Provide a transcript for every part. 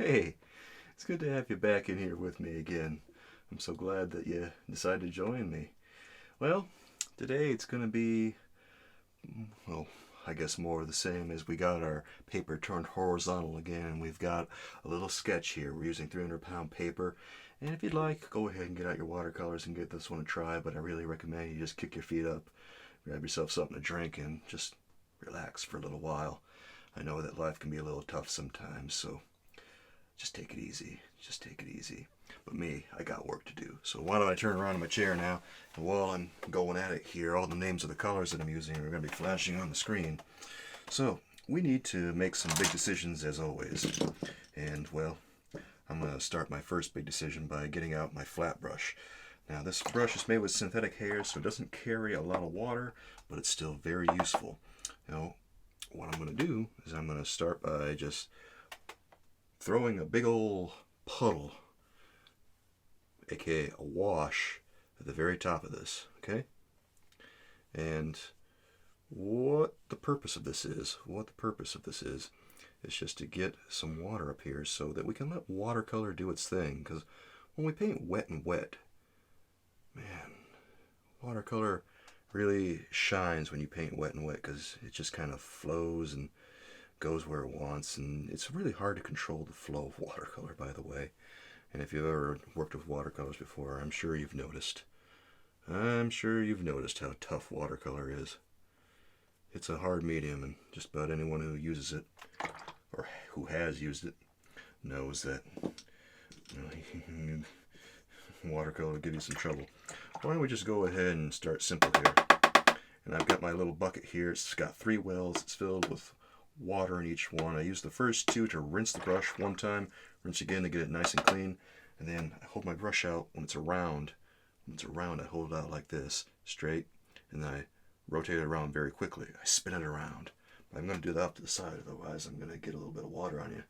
Hey, it's good to have you back in here with me again. I'm so glad that you decided to join me. Well, today it's going to be, well, I guess more of the same as we got our paper turned horizontal again, and we've got a little sketch here. We're using 300-pound paper, and if you'd like, go ahead and get out your watercolors and give this one a try, but I really recommend you just kick your feet up, grab yourself something to drink, and just relax for a little while. I know that life can be a little tough sometimes, so just take it easy. Just take it easy. But me, I got work to do. So why don't I turn around in my chair now, and while I'm going at it here, all the names of the colors that I'm using are going to be flashing on the screen. So we need to make some big decisions as always. And well, I'm going to start my first big decision by getting out my flat brush. Now this brush is made with synthetic hair, so it doesn't carry a lot of water, but it's still very useful. Now, what I'm going to do is I'm going to start by just throwing a big old puddle, aka a wash, at the very top of this, okay? And what the purpose of this is just to get some water up here so that we can let watercolor do its thing. Because when we paint wet and wet, man, watercolor really shines when you paint wet and wet, because it just kind of flows and goes where it wants, and it's really hard to control the flow of watercolor, by the way. And if you've ever worked with watercolors before, I'm sure you've noticed how tough watercolor is. It's a hard medium, and just about anyone who uses it, or who has used it, knows that watercolor will give you some trouble. Why don't we just go ahead and start simple here? And I've got my little bucket here. It's got 3 wells. It's filled with water in each one. I use the first 2 to rinse the brush one time, rinse again to get it nice and clean, and then I hold my brush out when it's around. When it's around, I hold it out like this, straight, and then I rotate it around very quickly. I spin it around. But I'm going to do that off to the side, otherwise I'm going to get a little bit of water on you.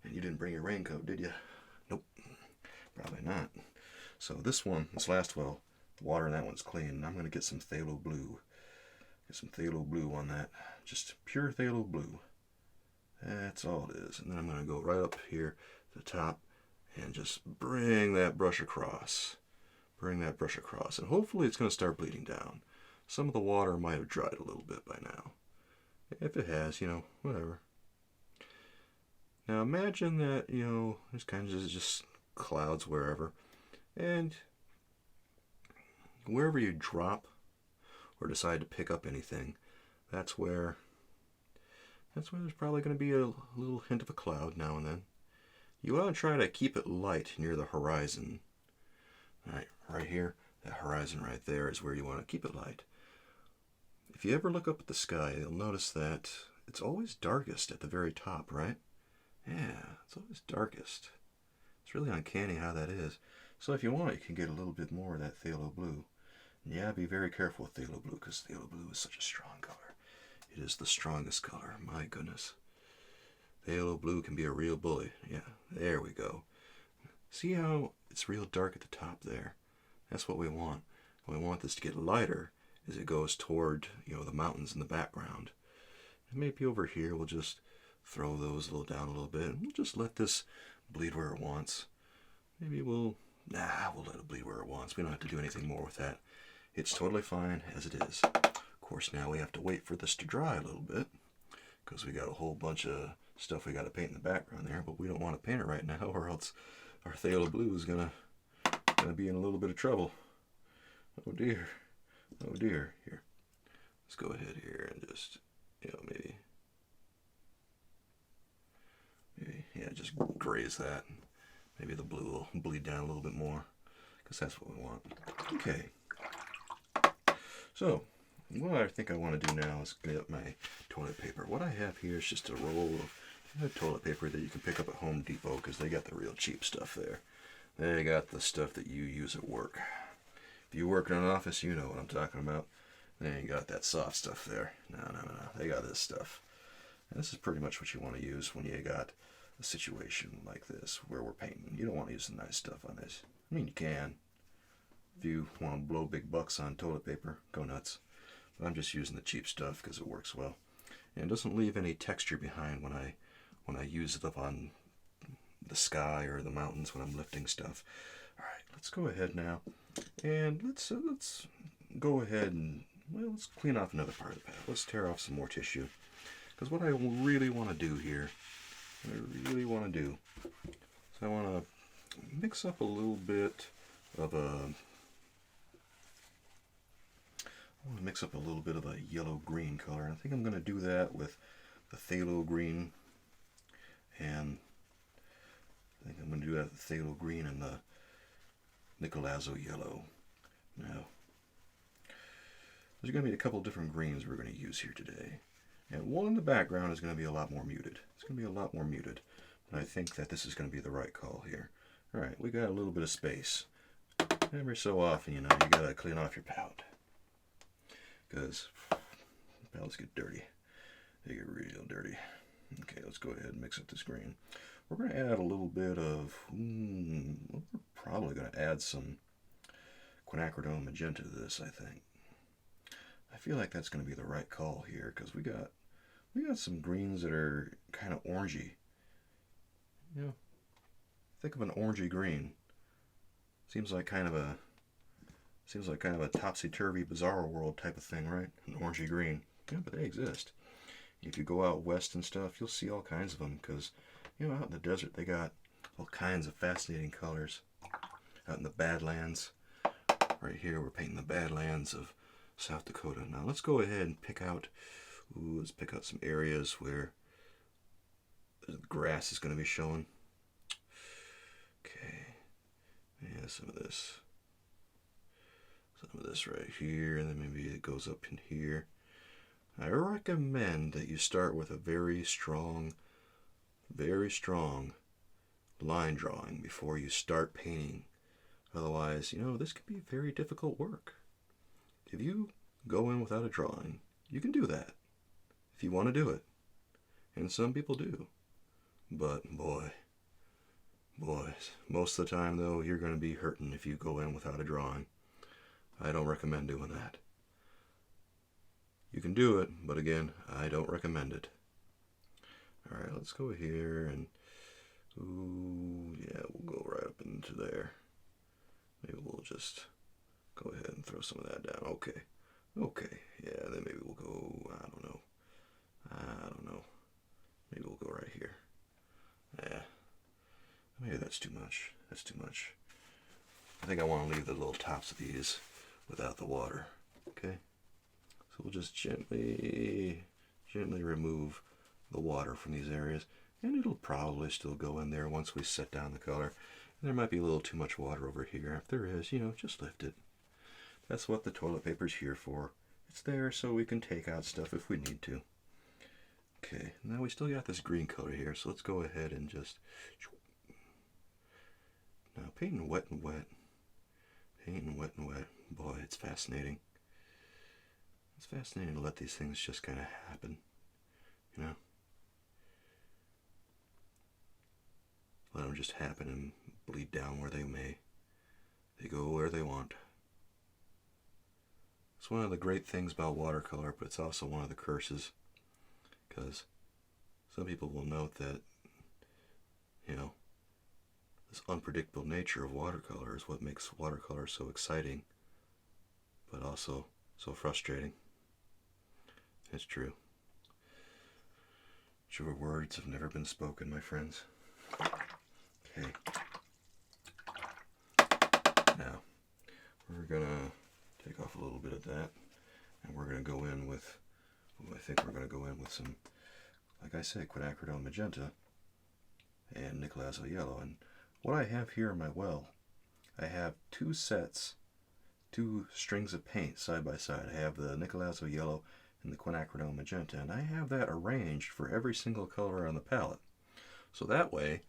And you didn't bring your raincoat, did you? Nope, probably not. So this last well, the water in that one's clean. I'm going to get some phthalo blue. Get some phthalo blue on that. Just pure phthalo blue. That's all it is. And then I'm going to go right up here to the top and just bring that brush across. Bring that brush across. And hopefully it's going to start bleeding down. Some of the water might have dried a little bit by now. If it has, whatever. Now imagine that, there's kind of just clouds wherever. And wherever you drop or decide to pick up anything, that's where there's probably going to be a little hint of a cloud now and then. You want to try to keep it light near the horizon. Right here, that horizon right there is where you want to keep it light. If you ever look up at the sky, you'll notice that it's always darkest at the very top, right? Yeah, it's always darkest. It's really uncanny how that is. So if you want, you can get a little bit more of that phthalo blue. And yeah, be very careful with phthalo blue, because phthalo blue is such a strong color. It is the strongest color, my goodness. Phthalo blue can be a real bully. Yeah, there we go. See how it's real dark at the top there? That's what we want. And we want this to get lighter as it goes toward, the mountains in the background. And maybe over here we'll just throw those down a little bit, and we'll just let this bleed where it wants. Maybe we'll let it bleed where it wants. We don't have to do anything more with that. It's totally fine as it is. Of course, now we have to wait for this to dry a little bit, because we got a whole bunch of stuff we got to paint in the background there, but we don't want to paint it right now, or else our phthalo blue is gonna be in a little bit of trouble. Oh dear. Here, let's go ahead here and just, maybe just graze that. Maybe the blue will bleed down a little bit more, because that's what we want. Okay. So, what I think I want to do now is get up my toilet paper. What I have here is just a roll of toilet paper that you can pick up at Home Depot, because they got the real cheap stuff there. They got the stuff that you use at work. If you work in an office, you know what I'm talking about. They ain't got that soft stuff there. No. They got this stuff. And this is pretty much what you want to use when you got a situation like this where we're painting. You don't want to use the nice stuff on this. I mean, you can. If you want to blow big bucks on toilet paper, go nuts. But I'm just using the cheap stuff because it works well. And it doesn't leave any texture behind when I use it up on the sky or the mountains when I'm lifting stuff. All right, let's go ahead now, and let's go ahead and, well, let's clean off another part of the palette. Let's tear off some more tissue, because what I really want to do here, so I want to mix up a little bit of a yellow-green color. I think I'm going to do that with the phthalo green, and I think I'm going to do that with the phthalo green and the Nicolazo yellow. Now, there's going to be a couple different greens we're going to use here today, and one in the background is going to be a lot more muted. It's going to be a lot more muted, but I think that this is going to be the right call here. All right, we got a little bit of space. Every so often, you know, you got to clean off your palette, because palettes get dirty. They get real dirty. Okay, let's go ahead and mix up this green. We're going to add a little bit of, we're probably going to add some quinacridone magenta to this, I think. I feel like that's going to be the right call here, because we got some greens that are kind of orangey. You know, think of an orangey green. Seems like kind of a topsy-turvy, bizarro world type of thing, right? An orangey green. Yeah, but they exist. If you go out west and stuff, you'll see all kinds of them, because, you know, out in the desert they got all kinds of fascinating colors. Out in the Badlands, right here we're painting the Badlands of South Dakota. Now let's go ahead and pick out some areas where the grass is going to be showing. Okay, yeah, some of this right here, and then maybe it goes up in here. I recommend that you start with a very strong line drawing before you start painting. Otherwise, you know, this can be very difficult work. If you go in without a drawing, you can do that if you want to do it. And some people do. But boys, most of the time though, you're going to be hurting if you go in without a drawing. I don't recommend doing that. You can do it, but again, I don't recommend it. Alright, let's go here and, ooh, yeah, we'll go right up into there. Maybe we'll just go ahead and throw some of that down. Okay, yeah, then maybe we'll go, I don't know. Maybe we'll go right here. Yeah, maybe that's too much. I think I want to leave the little tops of these without the water, okay? So we'll just gently remove the water from these areas, and it'll probably still go in there once we set down the color. And there might be a little too much water over here. If there is, you know, just lift it. That's what the toilet paper's here for. It's there so we can take out stuff if we need to. Okay, now we still got this green color here, so let's go ahead and just... Now, painting wet and wet. Boy, it's fascinating. It's fascinating to let these things just kind of happen, you know? Let them just happen and bleed down where they may. They go where they want. It's one of the great things about watercolor, but it's also one of the curses. Because some people will note that, you know, this unpredictable nature of watercolor is what makes watercolor so exciting, but also so frustrating. It's true. Truer words have never been spoken, my friends. Okay. Now, we're going to take off a little bit of that, and we're going to go in with, I think we're going to go in with some, like I said, quinacridone magenta and Nicolazo yellow. And what I have here in my well, I have two strings of paint side by side. I have the Nicolazo yellow and the quinacridone magenta, and I have that arranged for every single color on the palette. So that way,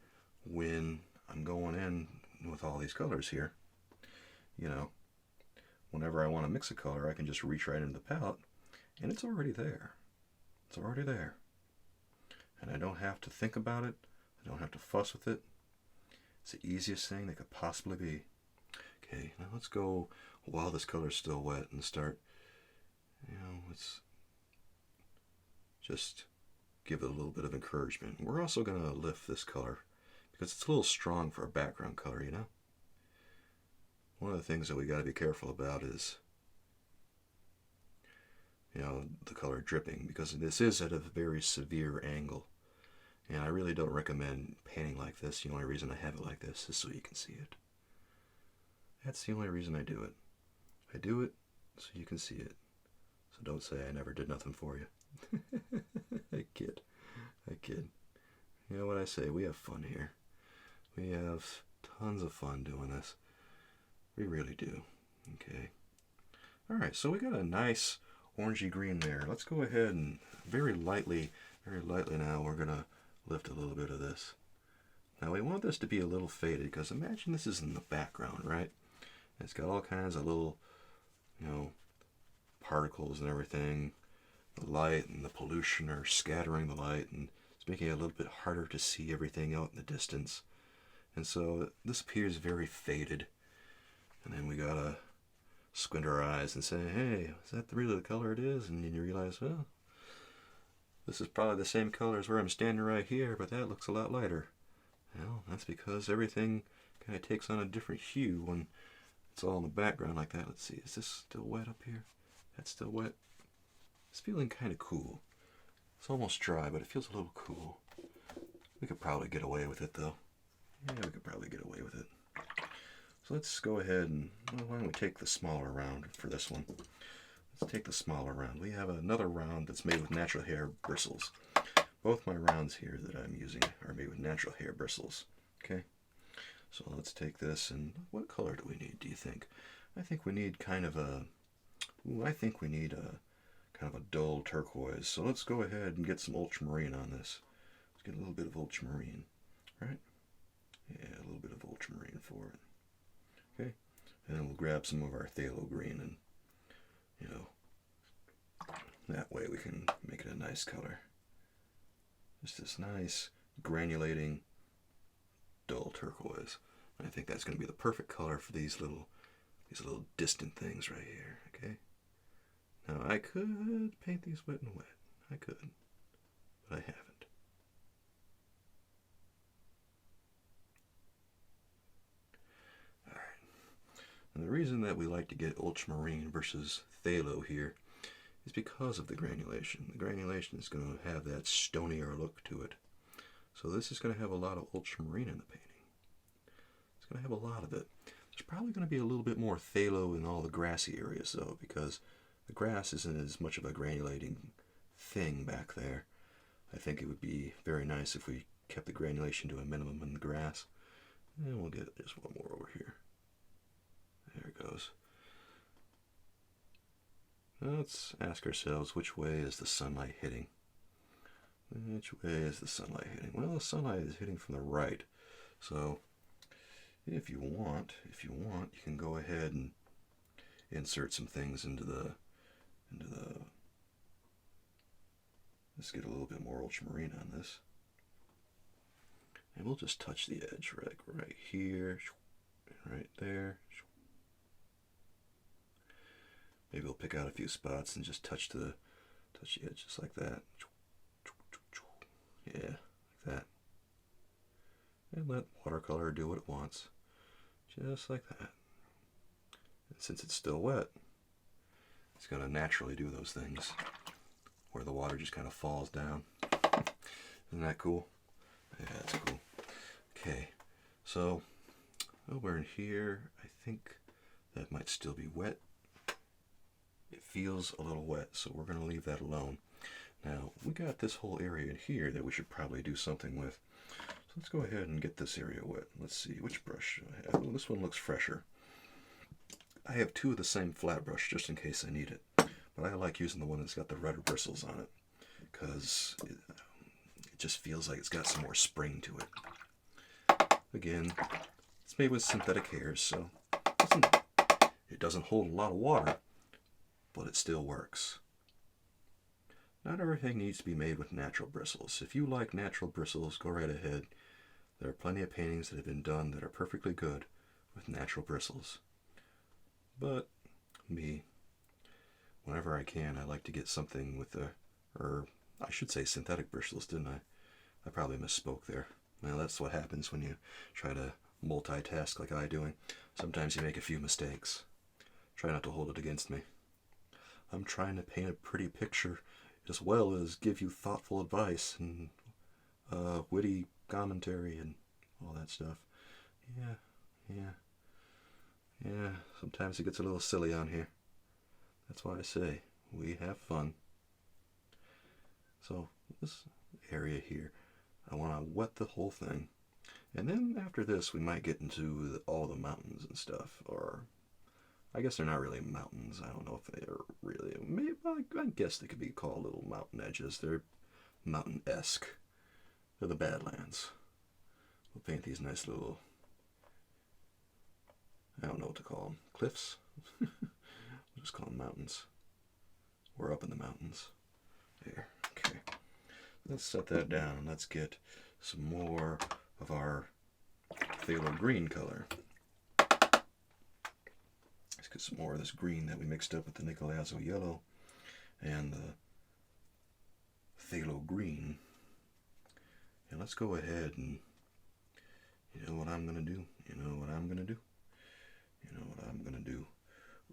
when I'm going in with all these colors here, you know, whenever I want to mix a color, I can just reach right into the palette, and it's already there. It's already there. And I don't have to think about it. I don't have to fuss with it. It's the easiest thing that could possibly be. Okay, now let's go while this color's still wet and start, you know, let's just give it a little bit of encouragement. We're also going to lift this color because it's a little strong for a background color, you know? One of the things that we got to be careful about is, you know, the color dripping, because this is at a very severe angle. And I really don't recommend painting like this. The only reason I have it like this is so you can see it. That's the only reason I do it. I do it so you can see it. So don't say I never did nothing for you. I kid. I kid. You know what I say? We have fun here. We have tons of fun doing this. We really do. Okay. Alright, so we got a nice orangey green there. Let's go ahead and very lightly now, we're going to lift a little bit of this. Now we want this to be a little faded, because imagine this is in the background, right? It's got all kinds of little, you know, particles and everything. The light and the pollution are scattering the light, and it's making it a little bit harder to see everything out in the distance. And so this appears very faded. And then we gotta squint our eyes and say, hey, is that really the color it is? And then you realize, well, this is probably the same color as where I'm standing right here, but that looks a lot lighter. Well, that's because everything kind of takes on a different hue when it's all in the background like that. Let's see, is this still wet up here? That's still wet. It's feeling kind of cool. It's almost dry, but it feels a little cool. We could probably get away with it, though. Yeah, we could probably get away with it. So let's go ahead and, well, why don't we take the smaller round for this one? Let's take the smaller round. We have another round that's made with natural hair bristles. Both my rounds here that I'm using are made with natural hair bristles. Okay? So let's take this, and what color do we need, do you think? I think we need kind of a, I think we need a kind of a dull turquoise. So let's go ahead and get some ultramarine on this. Let's get a little bit of ultramarine, right? Yeah, a little bit of ultramarine for it. Okay? And then we'll grab some of our phthalo green, and, you know, that way we can make it a nice color. Just this nice, granulating, dull turquoise. And I think that's going to be the perfect color for these little distant things right here, okay? Now, I could paint these wet and wet. I could, but I haven't. And the reason that we like to get ultramarine versus phthalo here is because of the granulation. The granulation is going to have that stonier look to it. So this is going to have a lot of ultramarine in the painting. It's going to have a lot of it. There's probably going to be a little bit more phthalo in all the grassy areas, though, because the grass isn't as much of a granulating thing back there. I think it would be very nice if we kept the granulation to a minimum in the grass. And we'll get just one more over here. There it goes. Now let's ask ourselves, which way is the sunlight hitting? Which way is the sunlight hitting? Well, the sunlight is hitting from the right. So if you want, you can go ahead and insert some things into the let's get a little bit more ultramarine on this. And we'll just touch the edge right here, right there. Maybe we'll pick out a few spots and just touch the edge just like that. Yeah, like that. And let watercolor do what it wants. Just like that. And since it's still wet, it's going to naturally do those things where the water just kind of falls down. Isn't that cool? Yeah, that's cool. Okay, so over in here, I think that might still be wet. It feels a little wet, so we're going to leave that alone. Now, we got this whole area in here that we should probably do something with. So let's go ahead and get this area wet. Let's see, which brush do I have? Oh, this one looks fresher. I have two of the same flat brush just in case I need it. But I like using the one that's got the redder bristles on it, because it just feels like it's got some more spring to it. Again, it's made with synthetic hairs, so it doesn't hold a lot of water, but it still works. Not everything needs to be made with natural bristles. If you like natural bristles, go right ahead. There are plenty of paintings that have been done that are perfectly good with natural bristles. But me, whenever I can, I like to get something with or I should say synthetic bristles, didn't I? I probably misspoke there. Well, that's what happens when you try to multitask like I'm doing. Sometimes you make a few mistakes. Try not to hold it against me. I'm trying to paint a pretty picture as well as give you thoughtful advice and witty commentary and all that stuff. Yeah. Sometimes it gets a little silly on here. That's why I say we have fun. So this area here, I want to wet the whole thing. And then after this, we might get into all the mountains and stuff. Or, I guess they're not really mountains. I don't know if they are really. Maybe, I guess they could be called little mountain edges. They're mountain-esque. They're the Badlands. We'll paint these nice little, I don't know what to call them. Cliffs? We'll just call them mountains. We're up in the mountains. There. Okay. Let's set that down. Let's get some more of our phthalo green color. Let's get some more of this green that we mixed up with the nickel azo yellow and the phthalo green. And let's go ahead and, you know what I'm going to do? You know what I'm going to do? You know what I'm going to do?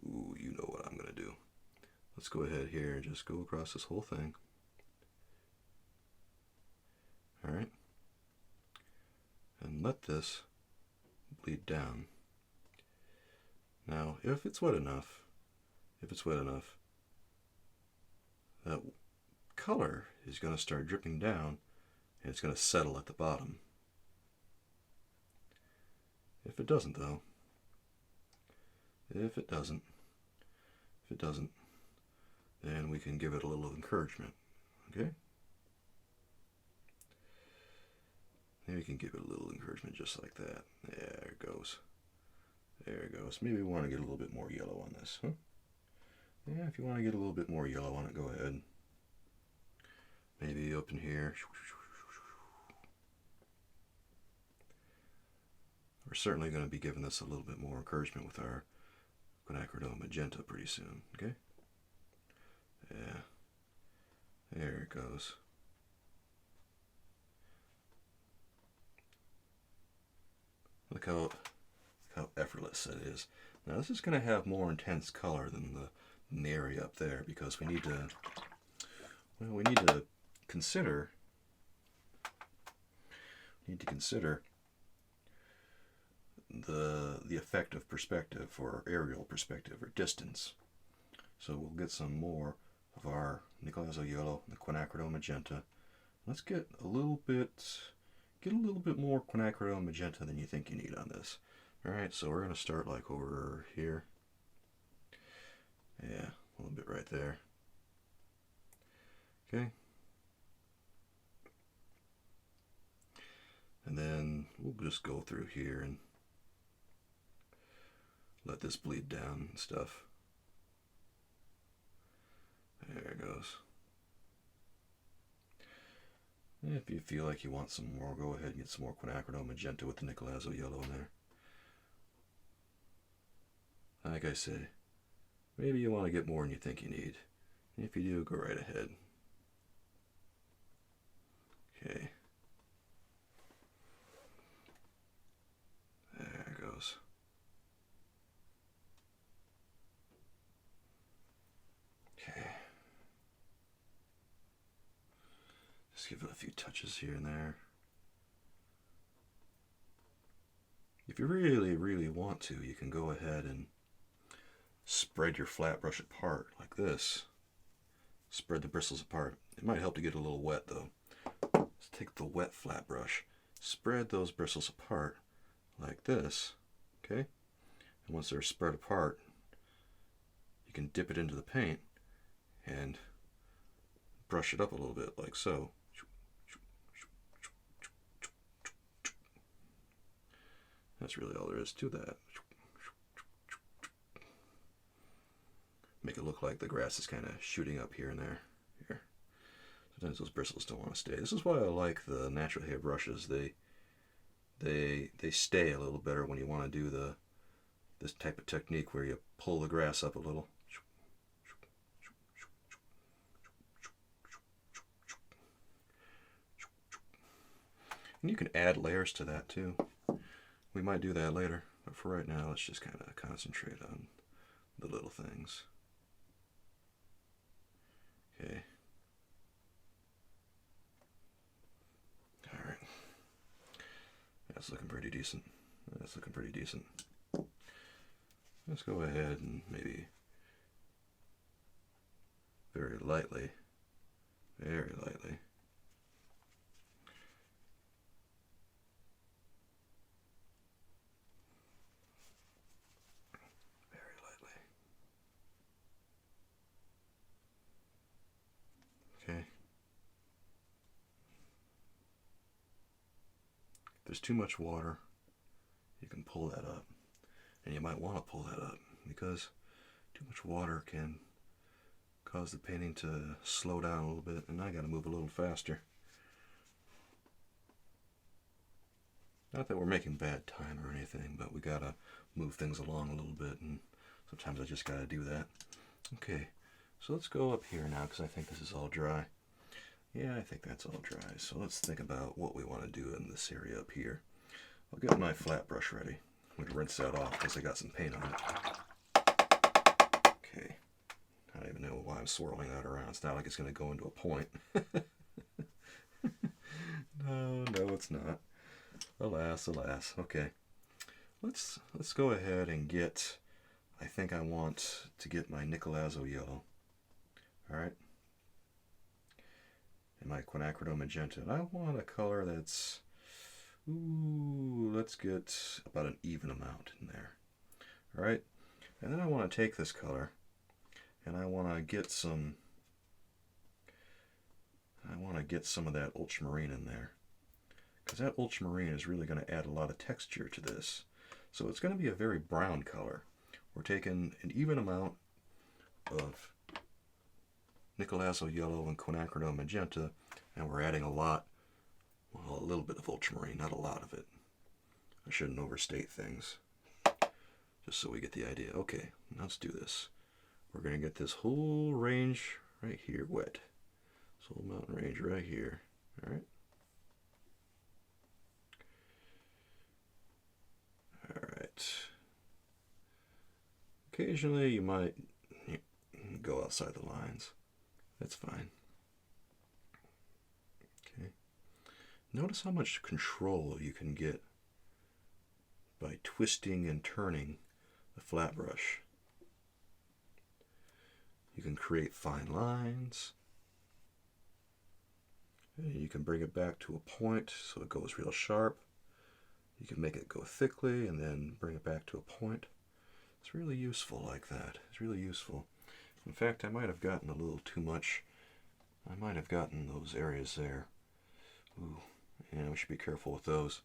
Ooh, you know what I'm going to do. Let's go ahead here and just go across this whole thing. Alright. And let this bleed down. Now, if it's wet enough, that color is going to start dripping down and it's going to settle at the bottom. If it doesn't, though, if it doesn't, then we can give it a little encouragement, okay? Maybe we can give it a little encouragement just like that. There it goes. There it goes. Maybe we want to get a little bit more yellow on this, huh? Yeah, if you want to get a little bit more yellow on it, go ahead. Maybe up in here. We're certainly going to be giving this a little bit more encouragement with our quinacridone magenta pretty soon, okay? Yeah. There it goes. Look how effortless it is. Now this is going to have more intense color than the area up there because we need to, well, we need to consider the effect of perspective or aerial perspective or distance. So we'll get some more of our nickel azo yellow and the quinacridone magenta. Let's get a little bit more quinacridone magenta than you think you need on this. Alright, so we're going to start like over here. Yeah, a little bit right there. Okay. And then we'll just go through here and let this bleed down and stuff. There it goes. And if you feel like you want some more, go ahead and get some more quinacridone magenta with the nickel azo yellow in there. Like I say, maybe you want to get more than you think you need. If you do, go right ahead. Okay. There it goes. Okay. Just give it a few touches here and there. If you really, really want to, you can go ahead and spread your flat brush apart like this. Spread the bristles apart. It might help to get a little wet though. Let's take the wet flat brush, spread those bristles apart like this, okay? And once they're spread apart, you can dip it into the paint and brush it up a little bit like so. That's really all there is to that. Make it look like the grass is kind of shooting up here and there. Here. Sometimes those bristles don't want to stay. This is why I like the natural hair brushes. They stay a little better when you want to do this type of technique where you pull the grass up a little. And you can add layers to that too. We might do that later, but for right now, let's just kind of concentrate on the little things. Okay. All right. That's looking pretty decent. That's looking pretty decent. Let's go ahead and maybe very lightly, very lightly, very lightly. Okay. If there's too much water, you can pull that up. And you might want to pull that up because too much water can cause the painting to slow down a little bit, and I got to move a little faster. Not that we're making bad time or anything, but we got to move things along a little bit, and sometimes I just got to do that. Okay, so let's go up here now because I think this is all dry. Yeah, I think that's all dry. So let's think about what we want to do in this area up here. I'll get my flat brush ready. I'm going to rinse that off because I got some paint on it. Okay. I don't even know why I'm swirling that around. It's not like it's going to go into a point. No, it's not. Alas, alas. Okay. Let's go ahead and get, I think I want to get my Nicolazo yellow. Alright. And my quinacridone magenta. And I want a color that's, ooh, let's get about an even amount in there. Alright. And then I want to take this color and I want to get some of that ultramarine in there, because that ultramarine is really going to add a lot of texture to this. So it's going to be a very brown color. We're taking an even amount of Nicolazo yellow and quinacridone magenta, and we're adding a little bit of ultramarine, not a lot of it. I shouldn't overstate things, just so we get the idea. Okay, let's do this. We're going to get this whole range right here wet. This whole mountain range right here. Alright. Alright. Occasionally you might go outside the lines. That's fine. Okay. Notice how much control you can get by twisting and turning the flat brush. You can create fine lines. You can bring it back to a point so it goes real sharp. You can make it go thickly and then bring it back to a point. It's really useful like that. It's really useful. In fact, I might have gotten a little too much. I might have gotten those areas there. Ooh, yeah, we should be careful with those.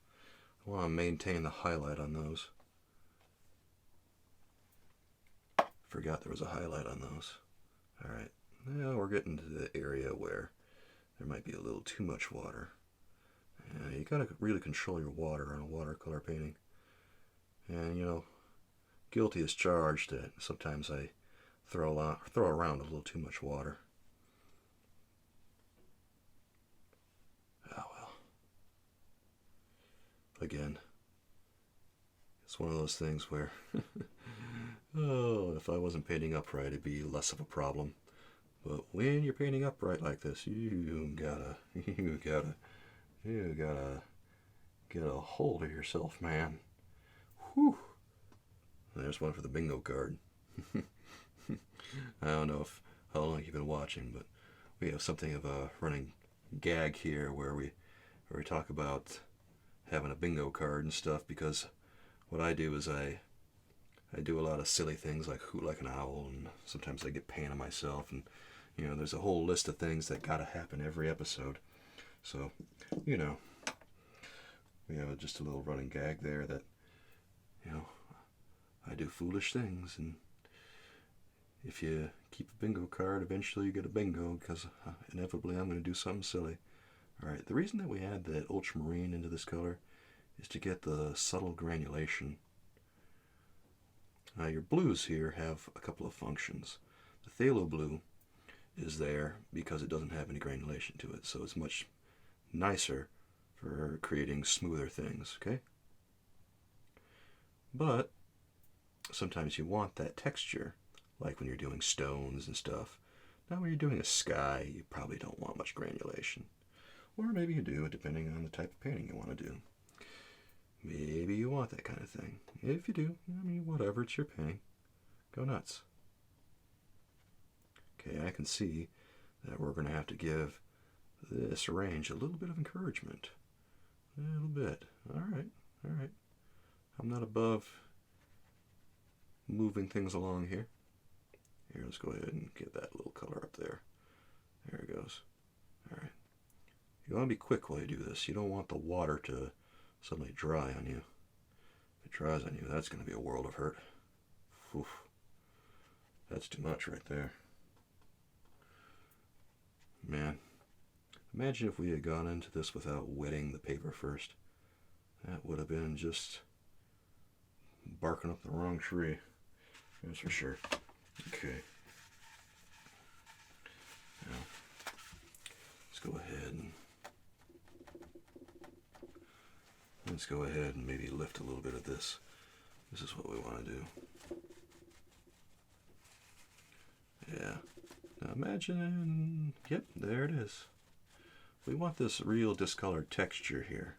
I want to maintain the highlight on those. Forgot there was a highlight on those. Alright, now we're getting to the area where there might be a little too much water. You gotta really control your water on a watercolor painting. And, you know, guilty as charged that sometimes I throw around a little too much water. Oh well. Again, it's one of those things where, oh, if I wasn't painting upright, it'd be less of a problem. But when you're painting upright like this, you gotta get a hold of yourself, man. Whew. There's one for the bingo card. I don't know how long you've been watching, but we have something of a running gag here where we talk about having a bingo card and stuff, because what I do is I do a lot of silly things like hoot like an owl, and sometimes I get paint on myself, and you know, there's a whole list of things that gotta happen every episode. So, you know, we have just a little running gag there that, you know, I do foolish things, and if you keep a bingo card, eventually you get a bingo, because inevitably I'm going to do something silly. Alright, the reason that we add that ultramarine into this color is to get the subtle granulation. Your blues here have a couple of functions. The phthalo blue is there because it doesn't have any granulation to it, so it's much nicer for creating smoother things, okay? But sometimes you want that texture, like when you're doing stones and stuff. Now when you're doing a sky, you probably don't want much granulation. Or maybe you do, depending on the type of painting you want to do. Maybe you want that kind of thing. If you do, I mean, whatever, it's your painting. Go nuts. Okay, I can see that we're going to have to give this range a little bit of encouragement. A little bit. All right, all right. I'm not above moving things along here. Here, let's go ahead and get that little color up there. There it goes. All right. You want to be quick while you do this. You don't want the water to suddenly dry on you. If it dries on you, that's going to be a world of hurt. Oof. That's too much right there. Man, imagine if we had gone into this without wetting the paper first. That would have been just barking up the wrong tree. That's for sure. Okay. Now, let's go ahead and maybe lift a little bit of this. This is what we want to do. Yeah. Now imagine, yep, there it is. We want this real discolored texture here,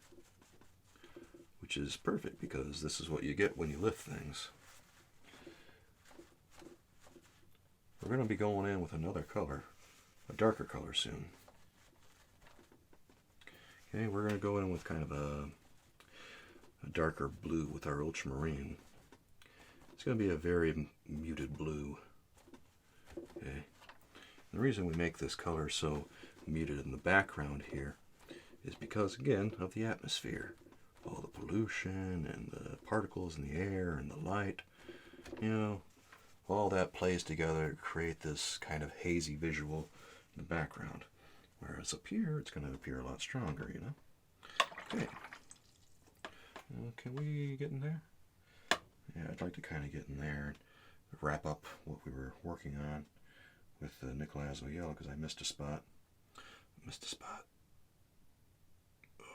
which is perfect because this is what you get when you lift things. We're going to be going in with another color, a darker color soon. Okay, we're going to go in with kind of a darker blue with our ultramarine. It's going to be a very muted blue. Okay. The reason we make this color so muted in the background here is because, again, of the atmosphere. All the pollution and the particles in the air and the light, you know, all that plays together to create this kind of hazy visual in the background. Whereas up here, it's going to appear a lot stronger, you know. Okay. Can we get in there? Yeah, I'd like to kind of get in there and wrap up what we were working on with the nickel azo yellow because I missed a spot.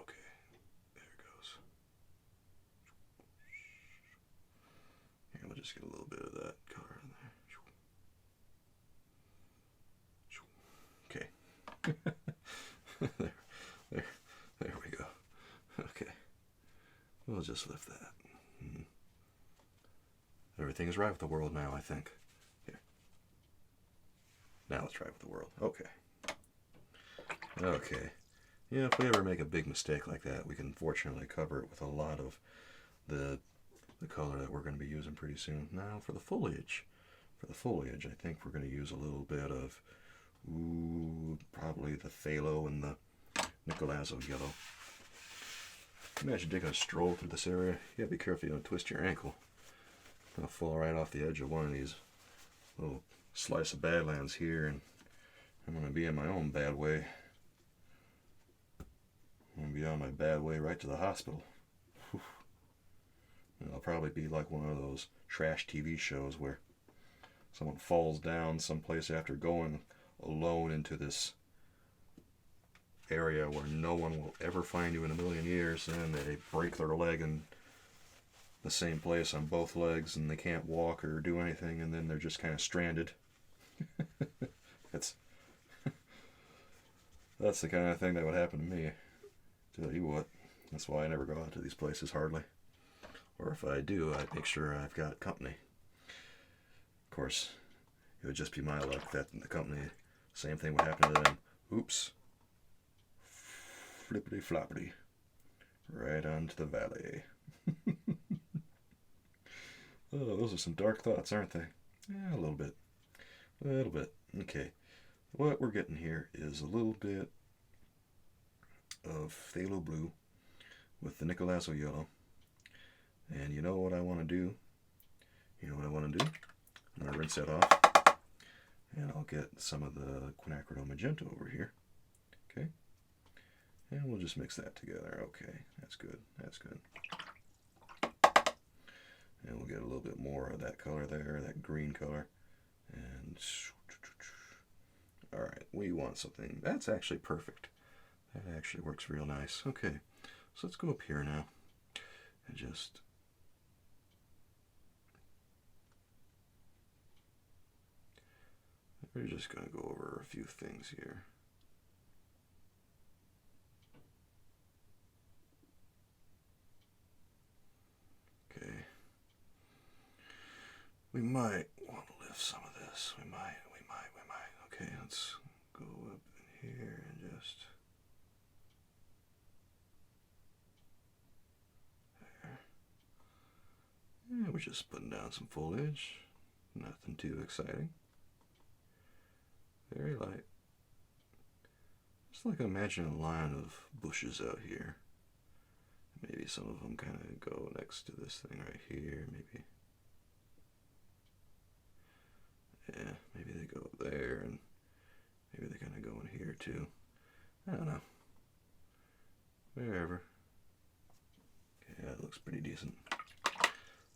Okay, there it goes. Here, we'll just get a little bit of that color in there. Okay. there we go. Okay. We'll just lift that. Everything is right with the world now, I think. Here. Now let's try with the world. Okay. Okay. Yeah, if we ever make a big mistake like that, we can fortunately cover it with a lot of the color that we're going to be using pretty soon. Now for the foliage. I think we're going to use a little bit of, probably the phthalo and the nickel azo yellow. Imagine taking a stroll through this area. You gotta be careful you don't twist your ankle. I'm gonna fall right off the edge of one of these little slice of Badlands here, and I'm gonna be in my own bad way. I'm gonna be on my bad way right to the hospital. It'll probably be like one of those trash TV shows where someone falls down someplace after going alone into this area where no one will ever find you in a million years, and they break their leg in the same place on both legs, and they can't walk or do anything, and then they're just kind of stranded. That's the kind of thing that would happen to me. Tell you what, that's why I never go out to these places hardly. Or if I do, I make sure I've got company. Of course, it would just be my luck that the company, same thing would happen to them. Oops. Flippity floppity. Right onto the valley. Oh, those are some dark thoughts, aren't they? Yeah, a little bit. Okay. What we're getting here is a little bit of phthalo blue with the nickel azo yellow. And you know what I want to do? I'm going to rinse that off. And I'll get some of the quinacridone magenta over here. Okay. And we'll just mix that together. Okay, that's good. And we'll get a little bit more of that color there, that green color. And all right, we want something that's actually perfect. That actually works real nice. Okay, So let's go up here now and just we're just going to go over a few things here. Okay. We might want to lift some of this. We might. Okay, let's go up in here and just there. Yeah, we're just putting down some foliage. Nothing too exciting. Very light. Just like imagine a line of bushes out here. Maybe some of them kind of go next to this thing right here, maybe. Yeah, maybe they go up there, and maybe they kind of go in here too. I don't know. Wherever. Okay, that looks pretty decent.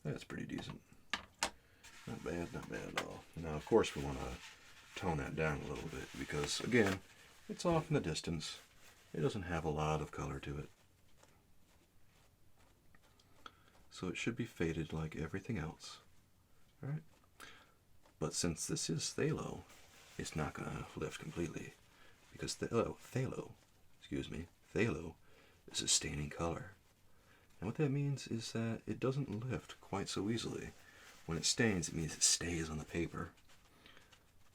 That's pretty decent. Not bad at all. Now, of course, we want to tone that down a little bit because, again, it's off in the distance. It doesn't have a lot of color to it. So it should be faded like everything else. Alright? But since this is phthalo, it's not going to lift completely because phthalo is a staining color. And what that means is that it doesn't lift quite so easily. When it stains, it means it stays on the paper.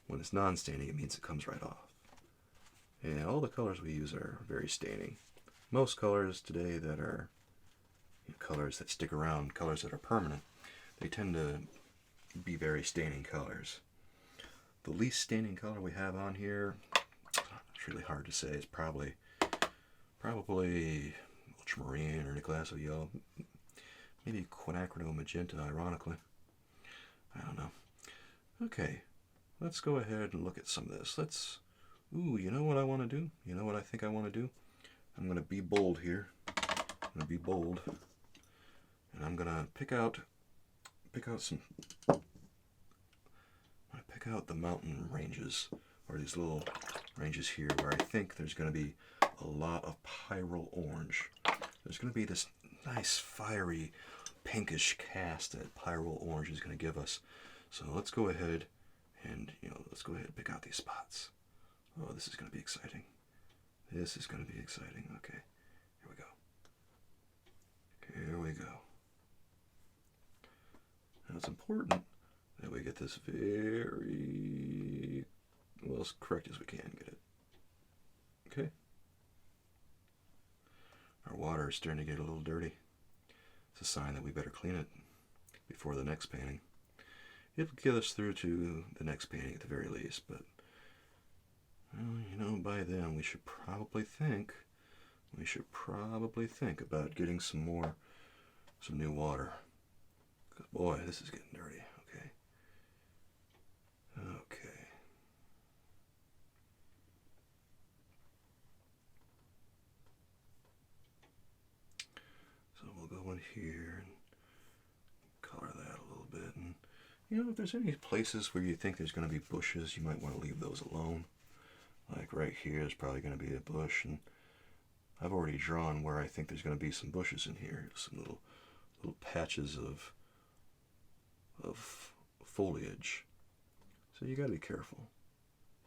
When it's non-staining, it means it comes right off. And all the colors we use are very staining. Most colors today that are colors that stick around, colors that are permanent, they tend to be very staining colors. The least staining color we have on here, it's really hard to say, it's probably ultramarine or Nicolaso yellow, maybe quinacridone magenta, ironically. I don't know. Okay, let's go ahead and look at some of this. You know what I want to do? You know what I think I want to do? I'm going to be bold here. I'm going to be bold. And I'm going to pick out the mountain ranges, or these little ranges here where I think there's going to be a lot of pyrrole orange. There's going to be this nice fiery pinkish cast that pyrrole orange is going to give us. So let's go ahead and pick out these spots. Oh, this is going to be exciting. This is going to be exciting. Okay, here we go. Here we go. Now it's important that we get this very well as correct as we can get it. Okay. Our water is starting to get a little dirty. It's a sign that we better clean it before the next painting. It'll get us through to the next painting at the very least, but well, by then we should probably think about getting some new water. Because boy, this is getting dirty. Okay. So we'll go in here and color that a little bit. And if there's any places where you think there's going to be bushes, you might want to leave those alone. Like right here is probably going to be a bush, and I've already drawn where I think there's going to be some bushes in here, some little patches of foliage. So you got to be careful.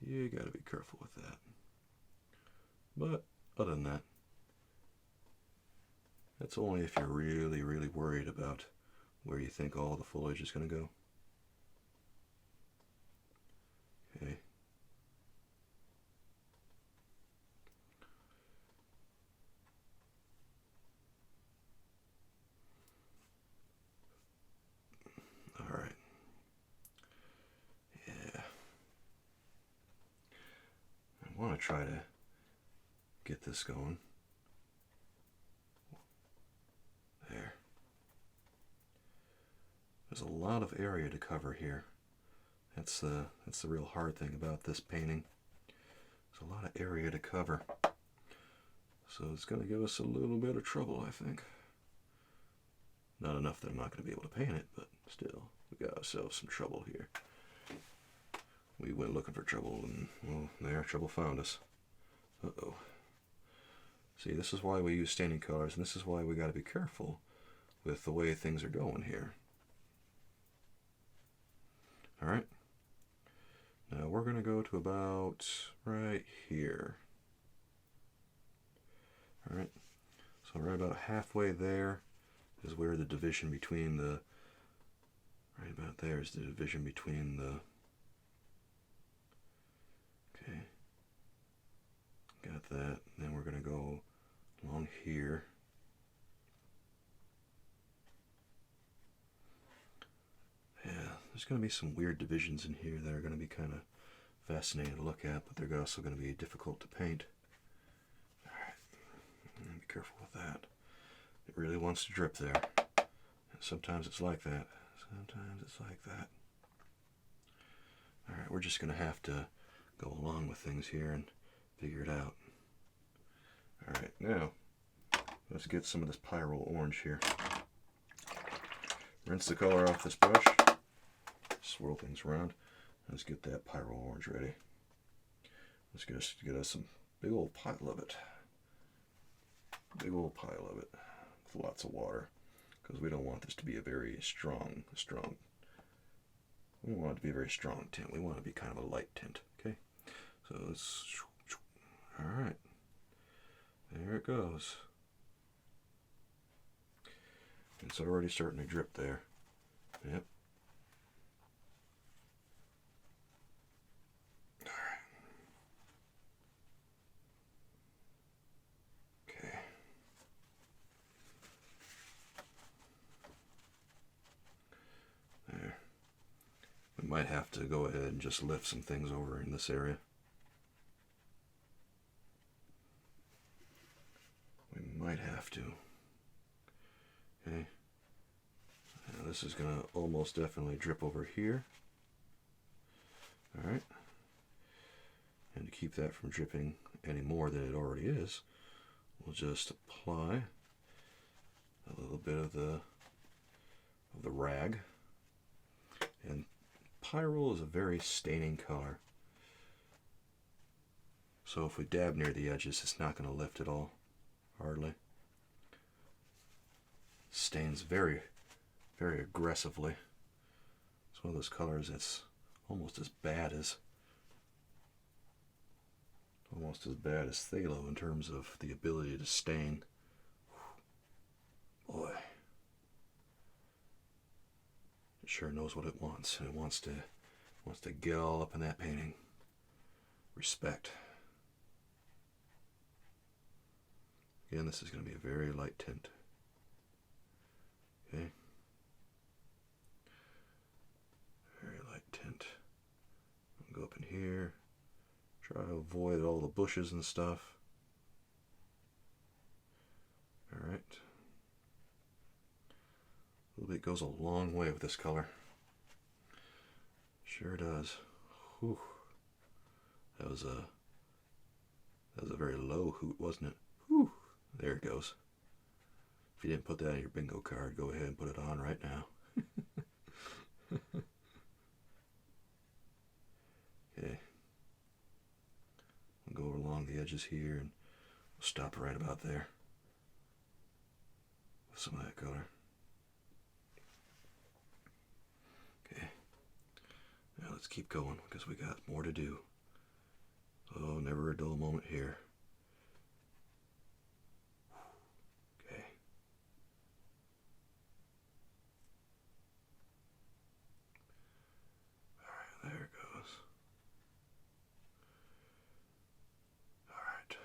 You got to be careful with that. But other than that, that's only if you're really, really worried about where you think all the foliage is going to go. Okay. All right. Yeah. I want to try to get this going. There. There's a lot of area to cover here. That's the real hard thing about this painting. There's a lot of area to cover. So it's going to give us a little bit of trouble, I think. Not enough that I'm not going to be able to paint it, but still, we got ourselves some trouble here. We went looking for trouble, and, well, there, trouble found us. Uh-oh. See, this is why we use staining colors, and this is why we got to be careful with the way things are going here. All right. Now we're going to go to about right here. All right. So right about halfway there is where the division between the, right about there is the division between the, okay, got that. And then we're going to go along here. Yeah, there's going to be some weird divisions in here that are going to be kind of fascinating to look at, but they're also going to be difficult to paint. Alright, be careful with that. It really wants to drip there. And sometimes it's like that. Sometimes it's like that. Alright, we're just going to have to go along with things here and figure it out. Alright, now let's get some of this pyrrole orange here. Rinse the color off this brush. Swirl things around. Let's get that pyrrole orange ready. Let's get us some big old pile of it. Big old pile of it. With lots of water. Because we don't want this to be a very strong. We don't want it to be a very strong tint. We want it to be kind of a light tint. Okay? So let's. Alright. There it goes. It's already starting to drip there. Yep. Alright. Okay. There. We might have to go ahead and just lift some things over in this area. We might have to. Okay. Now this is going to almost definitely drip over here. Alright. And to keep that from dripping any more than it already is, we'll just apply a little bit of the rag. And pyrrole is a very staining color. So if we dab near the edges, it's not going to lift at all. Hardly. Stains very, very aggressively. It's one of those colors that's almost as bad as phthalo in terms of the ability to stain. Boy, it sure knows what it wants. It wants to get all up in that painting. Respect. Again, this is going to be a very light tint. Okay. Very light tint. I'll go up in here. Try to avoid all the bushes and stuff. Alright. A little bit goes a long way with this color. Sure does. Whew. That was a very low hoot, wasn't it? Whew. There it goes. If you didn't put that on your bingo card, go ahead and put it on right now. Okay. We'll go along the edges here and we'll stop right about there with some of that color. Okay. Now let's keep going because we got more to do. Oh, never a dull moment here. Okay. Alright, there it goes. Alright.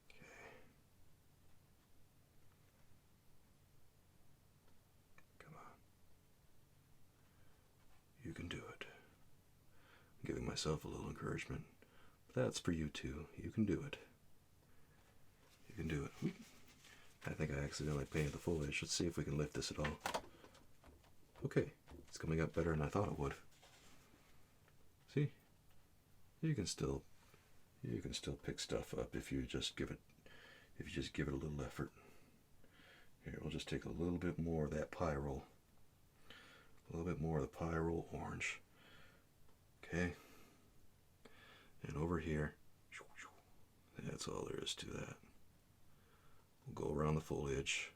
Okay. Come on. You can do it. I'm giving myself a little encouragement. But that's for you too. You can do it. You can do it. I think I accidentally painted the foliage. Let's see if we can lift this at all. Okay, it's coming up better than I thought it would. See? You can still pick stuff up if you just give it a little effort. Here, we'll just take a little bit more of that pyrrole. A little bit more of the pyrrole orange. Okay. And over here, that's all there is to that. We'll go around the foliage.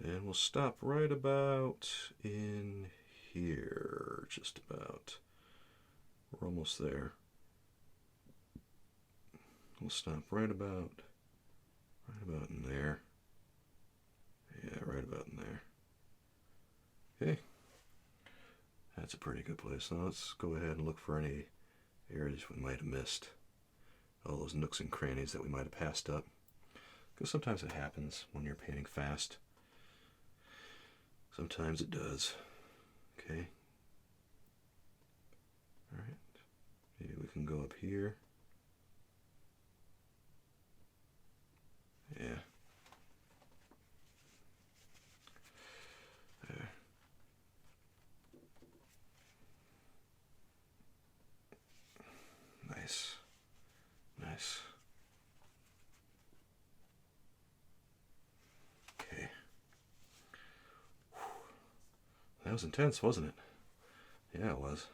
And we'll stop right about in here, just about. We're almost there. We'll stop right about in there. Yeah, right about in there. Okay. That's a pretty good place. Now let's go ahead and look for any areas we might have missed. All those nooks and crannies that we might have passed up. Because sometimes it happens when you're painting fast. Sometimes it does. Okay. Alright. Maybe we can go up here. Yeah. There. Nice. Nice. Okay. That was intense, wasn't it? Yeah, it was.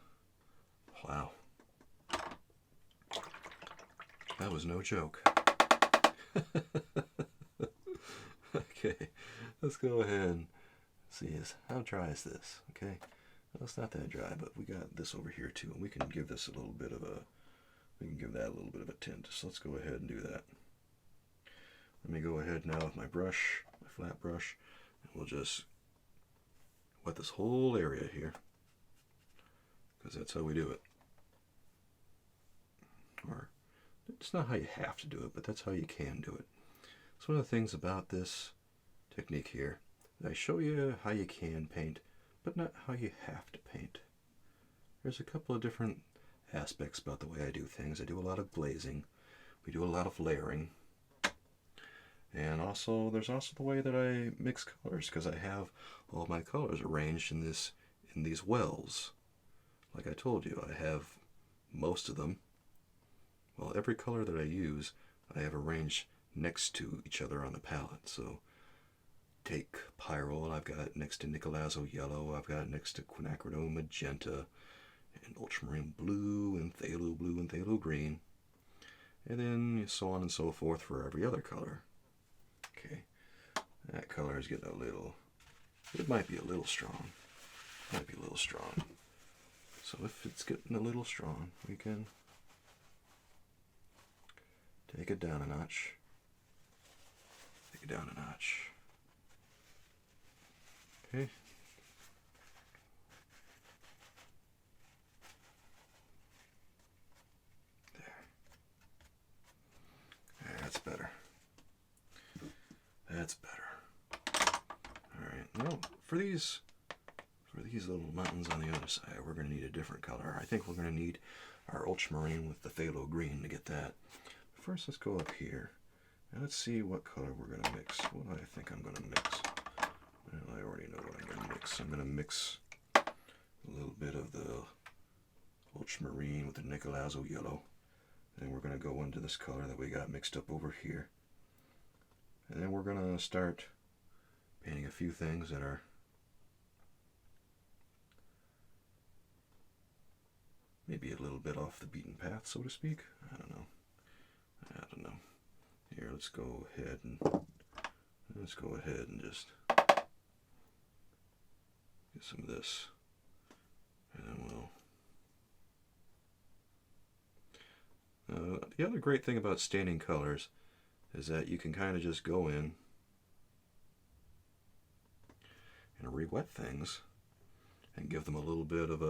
Wow. That was no joke. Okay, let's go ahead and see how dry is this, okay? Well, it's not that dry, but we got this over here too, and we can give this a little bit of a, we can give that a little bit of a tint. So let's go ahead and do that. Let me go ahead now with my brush, my flat brush, and we'll just wet this whole area here, because that's how we do it. Or, it's not how you have to do it, but that's how you can do it. So one of the things about this technique here, I show you how you can paint, but not how you have to paint. There's a couple of different aspects about the way I do things. I do a lot of glazing. We do a lot of layering. And also, there's also the way that I mix colors, because I have all my colors arranged in these wells. Like I told you, I have most of them. Well, every color that I use, I have arranged next to each other on the palette. So take Pyrrole, I've got it next to Nicolazzo Yellow, I've got it next to Quinacridone Magenta, and Ultramarine Blue, and Phthalo Blue, and Phthalo Green. And then so on and so forth for every other color. Okay, that color is getting a little, it might be a little strong. Might be a little strong. So if it's getting a little strong, we can take it down a notch. Take it down a notch. Okay. There. That's better. That's better. Alright, now for these little mountains on the other side, we're going to need a different color. I think we're going to need our ultramarine with the phthalo green to get that. First, let's go up here. Now let's see what color we're going to mix. What do I think I'm going to mix? Well, I already know what I'm going to mix. I'm going to mix a little bit of the ultramarine with the Nicolazzo yellow. And we're going to go into this color that we got mixed up over here. And then we're going to start painting a few things that are maybe a little bit off the beaten path, so to speak. I don't know. Here, let's go ahead and just get some of this, and then we'll. The other great thing about staining colors is that you can kind of just go in and re-wet things and give them a little bit of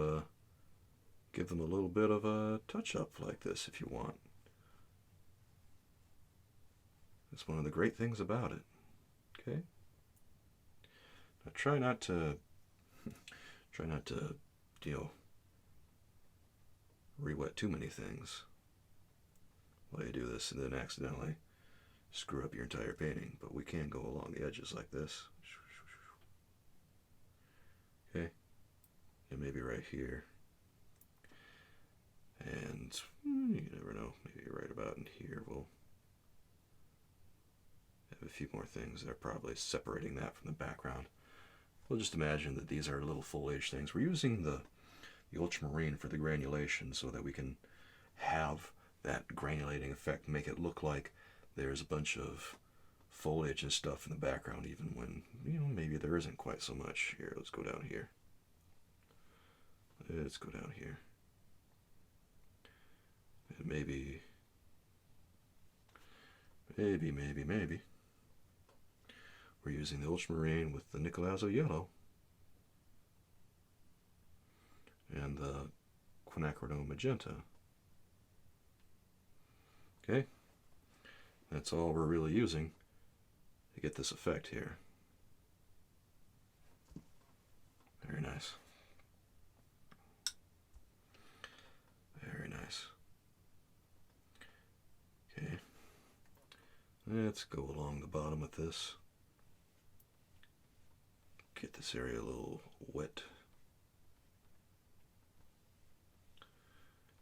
a touch-up like this if you want. That's one of the great things about it. Okay? Now try not to re-wet too many things while you do this and then accidentally screw up your entire painting. But we can go along the edges like this. Okay? And maybe right here. And you never know, maybe right about in here we'll have a few more things that are probably separating that from the background. We'll just imagine that these are little foliage things. We're using the the ultramarine for the granulation so that we can have that granulating effect, make it look like there's a bunch of foliage and stuff in the background, even when, you know, maybe there isn't quite so much. Here, let's go down here. Let's go down here. And maybe. We're using the ultramarine with the nickel azo yellow and the quinacridone magenta. Okay, that's all we're really using to get this effect here. Very nice. Very nice. Okay, let's go along the bottom with this. Get this area a little wet.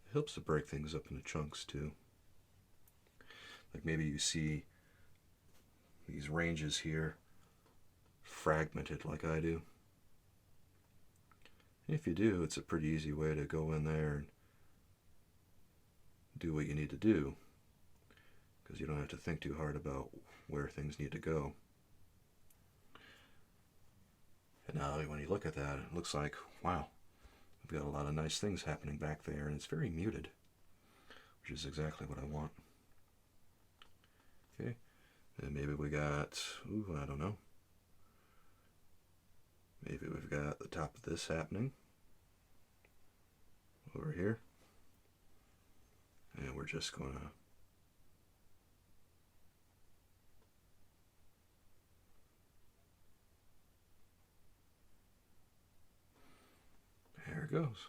It helps to break things up into chunks too. Like maybe you see these ranges here fragmented like I do. If you do, it's a pretty easy way to go in there and do what you need to do, because you don't have to think too hard about where things need to go. And now when you look at that, it looks like, wow, we've got a lot of nice things happening back there, and it's very muted, which is exactly what I want. Okay, and maybe we got, ooh, I don't know. Maybe we've got the top of this happening over here. And we're just going to there it goes.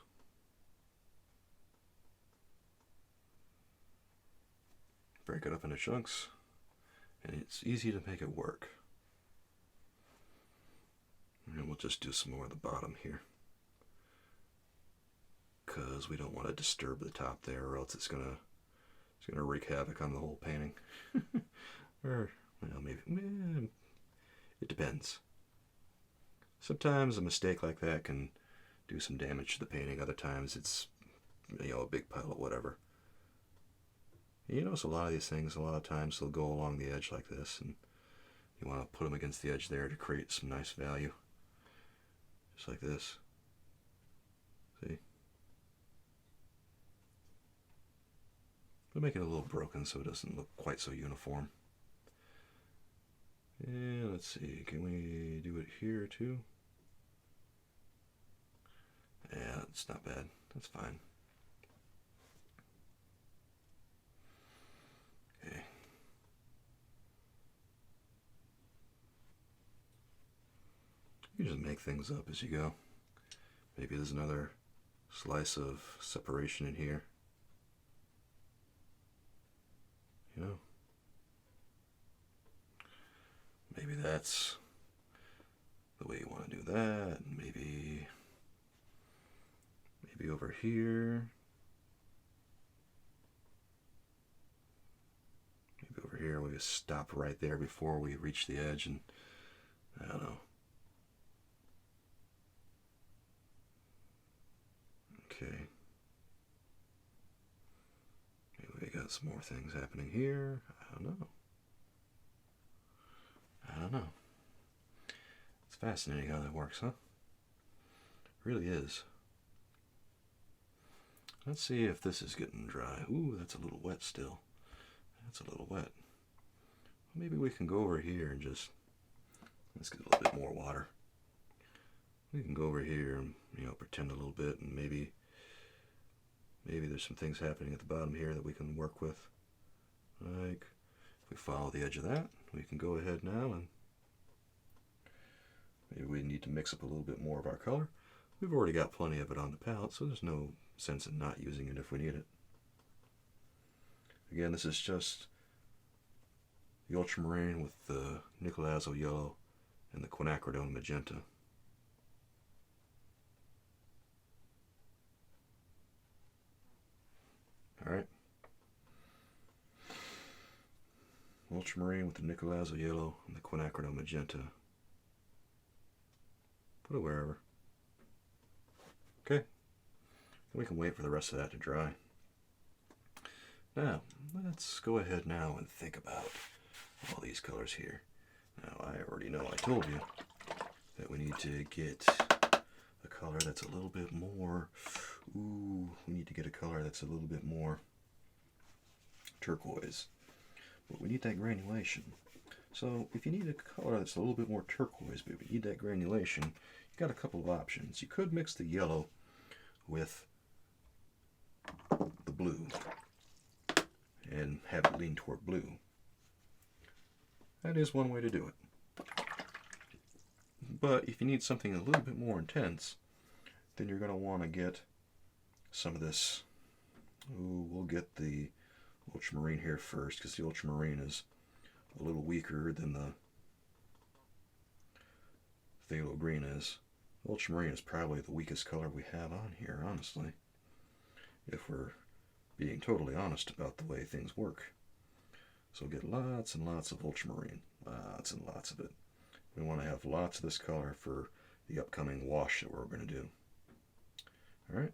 Break it up into chunks, and it's easy to make it work. And we'll just do some more at the bottom here, because we don't want to disturb the top there, or else it's gonna wreak havoc on the whole painting. Or, well, maybe it depends. Sometimes a mistake like that can do some damage to the painting. Other times it's, you know, a big pile of whatever. You notice a lot of these things, a lot of times they'll go along the edge like this, and you want to put them against the edge there to create some nice value. Just like this. See? We'll make it a little broken so it doesn't look quite so uniform. And let's see, can we do it here too? Yeah, it's not bad. That's fine. Okay. You just make things up as you go. Maybe there's another slice of separation in here. You know? Maybe that's the way you want to do that. Maybe over here. Maybe over here we just stop right there before we reach the edge, and I don't know. Okay. Maybe we got some more things happening here. I don't know. It's fascinating how that works, huh? It really is. Let's see if this is getting dry. Ooh, that's a little wet still. That's a little wet. Maybe we can go over here and just, let's get a little bit more water. We can go over here and, you know, pretend a little bit, and maybe there's some things happening at the bottom here that we can work with. Like, if we follow the edge of that, we can go ahead now, and maybe we need to mix up a little bit more of our color. We've already got plenty of it on the palette, so there's no sense in not using it if we need it. Again, this is just the ultramarine with the nickel azo yellow and the quinacridone magenta. Alright. Ultramarine with the nickel azo yellow and the quinacridone magenta. Put it wherever. Okay. We can wait for the rest of that to dry. Now, let's go ahead now and think about all these colors here. Now, I already know, I told you that we need to get a color that's a little bit more, we need to get a color that's a little bit more turquoise. But we need that granulation. So if you need a color that's a little bit more turquoise, but we need that granulation, you got a couple of options. You could mix the yellow with the blue and have it lean toward blue. That is one way to do it. But if you need something a little bit more intense, then you're going to want to get some of this. We'll get the ultramarine here first, because the ultramarine is a little weaker than the phthalo green is. Ultramarine is probably the weakest color we have on here, honestly, if we're being totally honest about the way things work. So get lots and lots of ultramarine, lots and lots of it. We want to have lots of this color for the upcoming wash that we're going to do. Alright.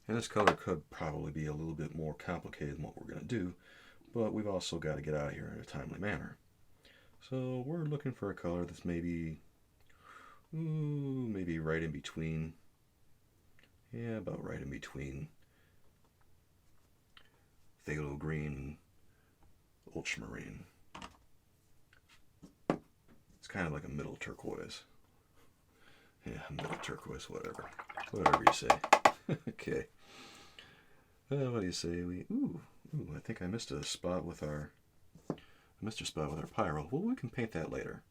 And this color could probably be a little bit more complicated than what we're going to do, but we've also got to get out of here in a timely manner. So we're looking for a color that's maybe right in between. Yeah, about right in between phthalo green and ultramarine. It's kind of like a middle turquoise. Yeah, middle turquoise, whatever. Whatever you say. Okay. What do you say? I think I missed a spot with our pyro. Well, we can paint that later.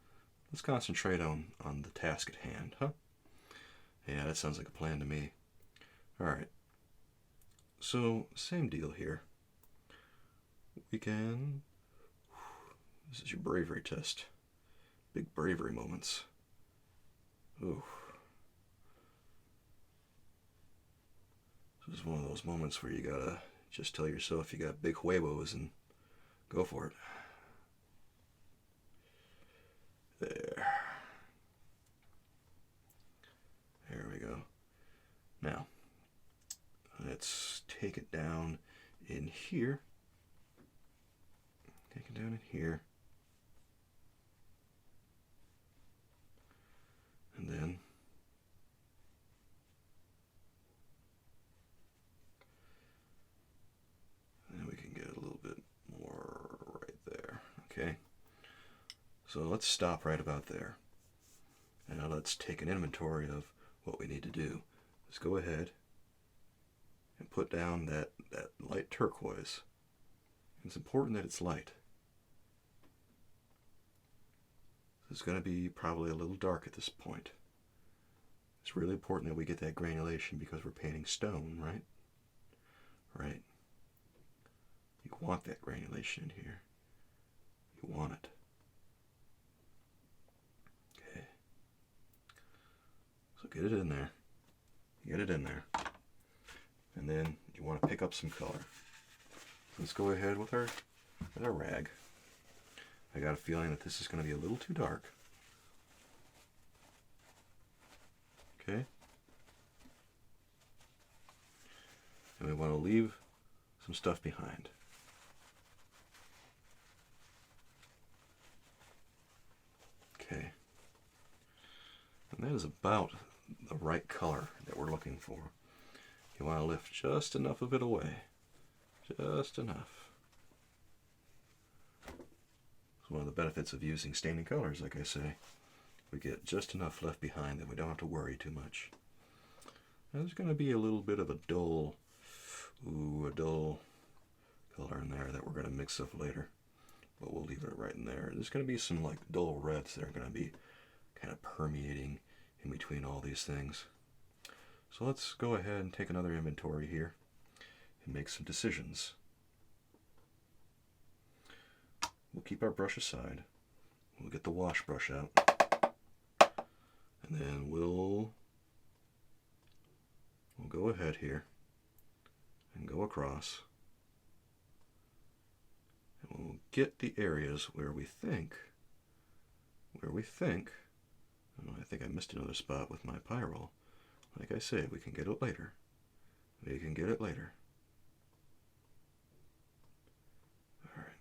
Let's concentrate on the task at hand, huh? Yeah, that sounds like a plan to me. Alright. So, same deal here. We can... This is your bravery test. Big bravery moments. Ooh. This is one of those moments where you gotta just tell yourself you got big huevos and go for it. There. There we go. Now, let's take it down in here. Take it down in here. And then we can get a little bit more right there. Okay. So let's stop right about there. And now let's take an inventory of what we need to do. Let's go ahead and put down that light turquoise. It's important that it's light. It's going to be probably a little dark at this point. It's really important that we get that granulation because we're painting stone, right? Right. You want that granulation in here. You want it. Okay. So get it in there. Get it in there. And then you want to pick up some color. Let's go ahead with our rag. I got a feeling that this is going to be a little too dark. Okay. And we want to leave some stuff behind. Okay. And that is about the right color that we're looking for. You want to lift just enough of it away. Just enough. It's one of the benefits of using staining colors, like I say. We get just enough left behind that we don't have to worry too much. Now, there's going to be a little bit of a dull color in there that we're going to mix up later. But we'll leave it right in there. There's going to be some like dull reds that are going to be kind of permeating in between all these things. So let's go ahead and take another inventory here and make some decisions. We'll keep our brush aside. We'll get the wash brush out. And then we'll go ahead here and go across. And we'll get the areas where we think, oh, I think I missed another spot with my pyro. Like I say, we can get it later. We can get it later. Alright.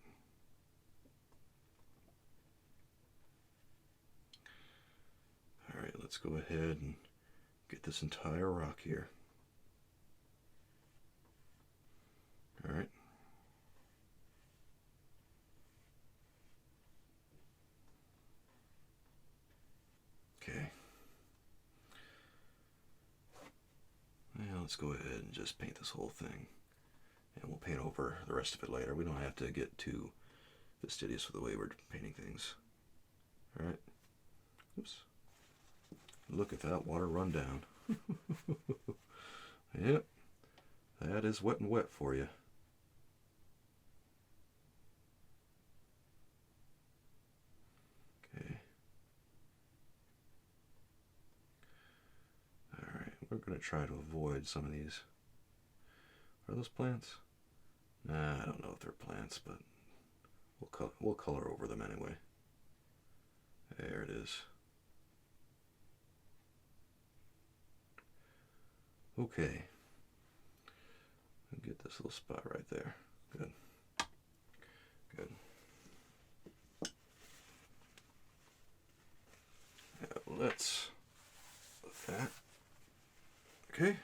Alright, let's go ahead and get this entire rock here. Alright. Okay. Now let's go ahead and just paint this whole thing. And we'll paint over the rest of it later. We don't have to get too fastidious with the way we're painting things. Alright. Oops. Look at that water run down. Yep. That is wet and wet for you. Okay. Alright, we're going to try to avoid some of these. Are those plants? Nah, I don't know if they're plants, but we'll color over them anyway. There it is. Okay. Get this little spot right there. Good. Good. Now let's put that. Okay.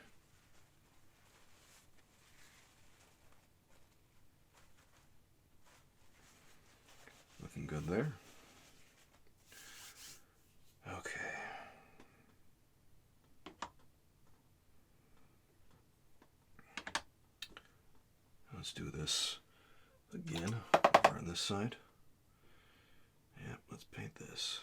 Looking good there. Okay. Let's do this again over on this side. Yep, let's paint this.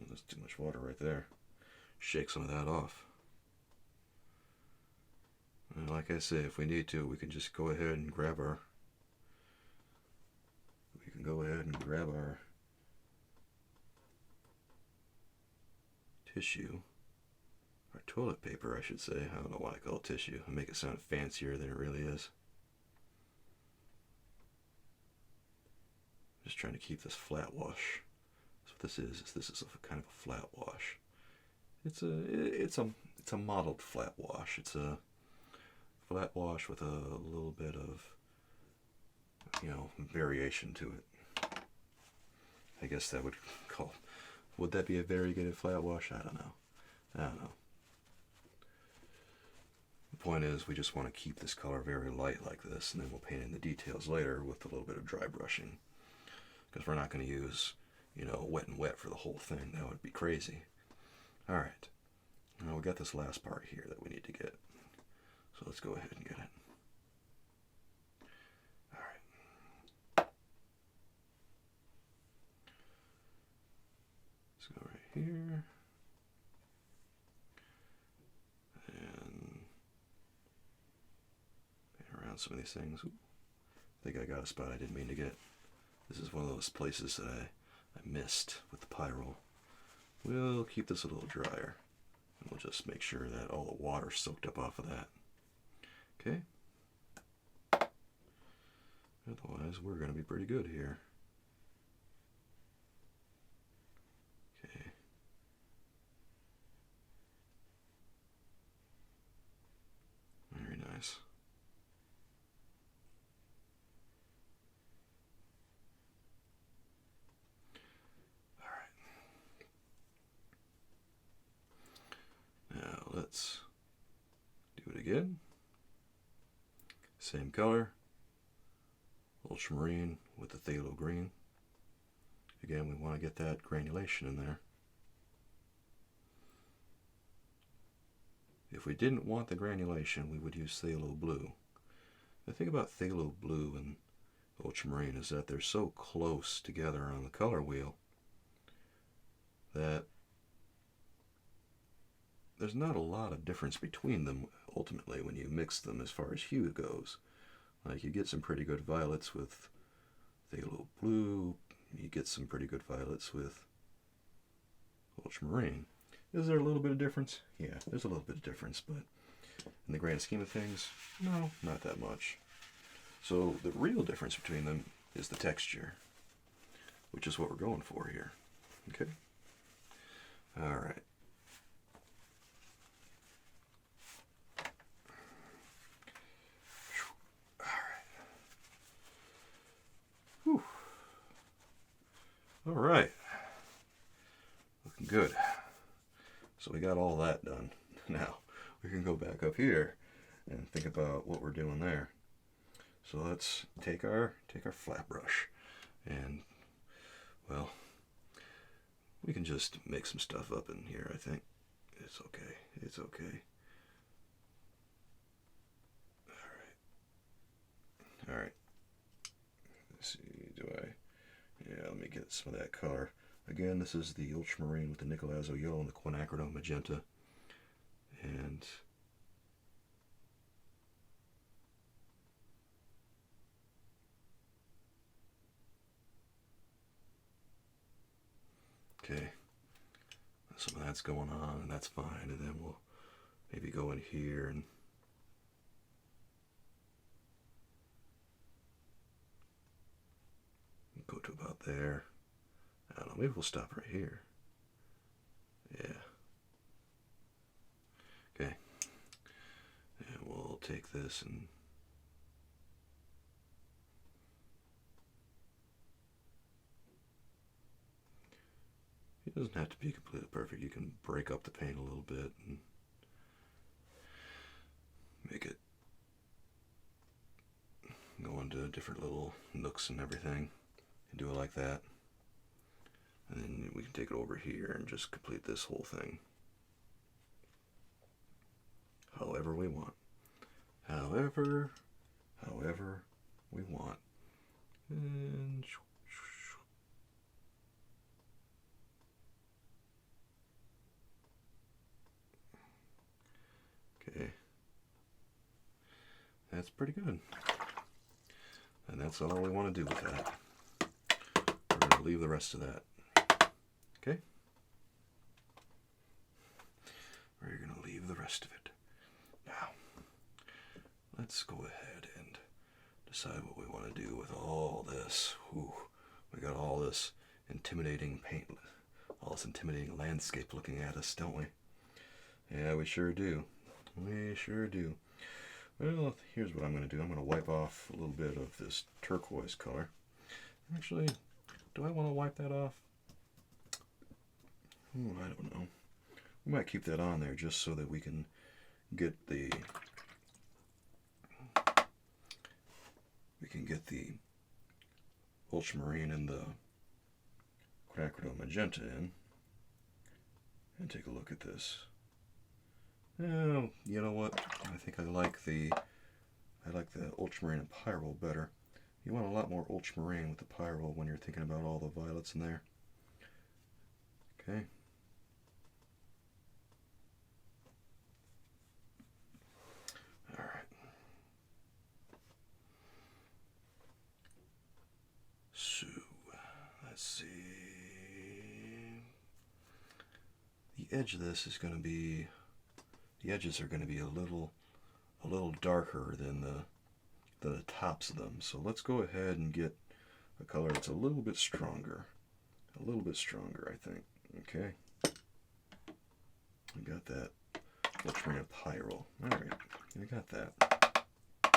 There's too much water right there. Shake some of that off. And like I say, if we need to, we can just go ahead and grab our tissue. Or toilet paper, I should say. I don't know why I call it tissue. I make it sound fancier than it really is. Just trying to keep this flat wash. That's what this is. This is a kind of a flat wash. It's a modeled flat wash. It's a flat wash with a little bit of, you know, variation to it. I guess that would that be a variegated flat wash? I don't know. The point is, we just want to keep this color very light like this, and then we'll paint in the details later with a little bit of dry brushing. Because we're not going to use, you know, wet and wet for the whole thing. That would be crazy. Alright. Now we got this last part here that we need to get. So let's go ahead and get it. Alright. Let's go right here. And paint around some of these things. Ooh, I think I got a spot I didn't mean to get. This is one of those places that I missed with the pyro. We'll keep this a little drier. And we'll just make sure that all the water soaked up off of that. Okay? Otherwise, we're going to be pretty good here. Okay. Very nice. Let's do it again. Same color, ultramarine with the phthalo green. Again, we want to get that granulation in there. If we didn't want the granulation, we would use phthalo blue. The thing about phthalo blue and ultramarine is that they're so close together on the color wheel that there's not a lot of difference between them ultimately when you mix them as far as hue goes. Like, you get some pretty good violets with phthalo blue, you get some pretty good violets with ultramarine. Is there a little bit of difference? Yeah, there's a little bit of difference, but in the grand scheme of things, no, not that much. So the real difference between them is the texture, which is what we're going for here. Okay. All right. Whew. All right. Looking good. So we got all that done. Now we can go back up here and think about what we're doing there. So let's take our flat brush and, well, we can just make some stuff up in here, I think. It's okay. It's okay. All right. Let's see, yeah, let me get some of that color. Again, this is the ultramarine with the nickel azo yellow and the quinacridone magenta. And okay, some of that's going on, and that's fine. And then we'll maybe go in here and go to about there. I don't know, maybe we'll stop right here. Yeah. Okay. And we'll take this and it doesn't have to be completely perfect. You can break up the paint a little bit and make it go into different little nooks and everything and do it like that. And then we can take it over here and just complete this whole thing however we want. However we want. And okay. That's pretty good. And that's all we want to do with that. We're going to leave the rest of that. Okay? We're going to leave the rest of it. Now, let's go ahead and decide what we want to do with all this. Ooh, we got all this intimidating paint, all this intimidating landscape looking at us, don't we? Yeah, we sure do. We sure do. Well, here's what I'm going to do. I'm going to wipe off a little bit of this turquoise color. Actually, do I want to wipe that off? Oh, I don't know. We might keep that on there just so that we can get the ultramarine and the quinacridone magenta in and take a look at this. Oh, you know what? I think I like the ultramarine and pyrrole better. You want a lot more ultramarine with the pyrrole when you're thinking about all the violets in there. Okay. All right. So, let's see. The edge of this is going to be, the edges are going to be a little darker than the tops of them. So let's go ahead and get a color that's a little bit stronger. A little bit stronger, I think. Okay. We got that ultramarine pyrrole. All right. We got that. All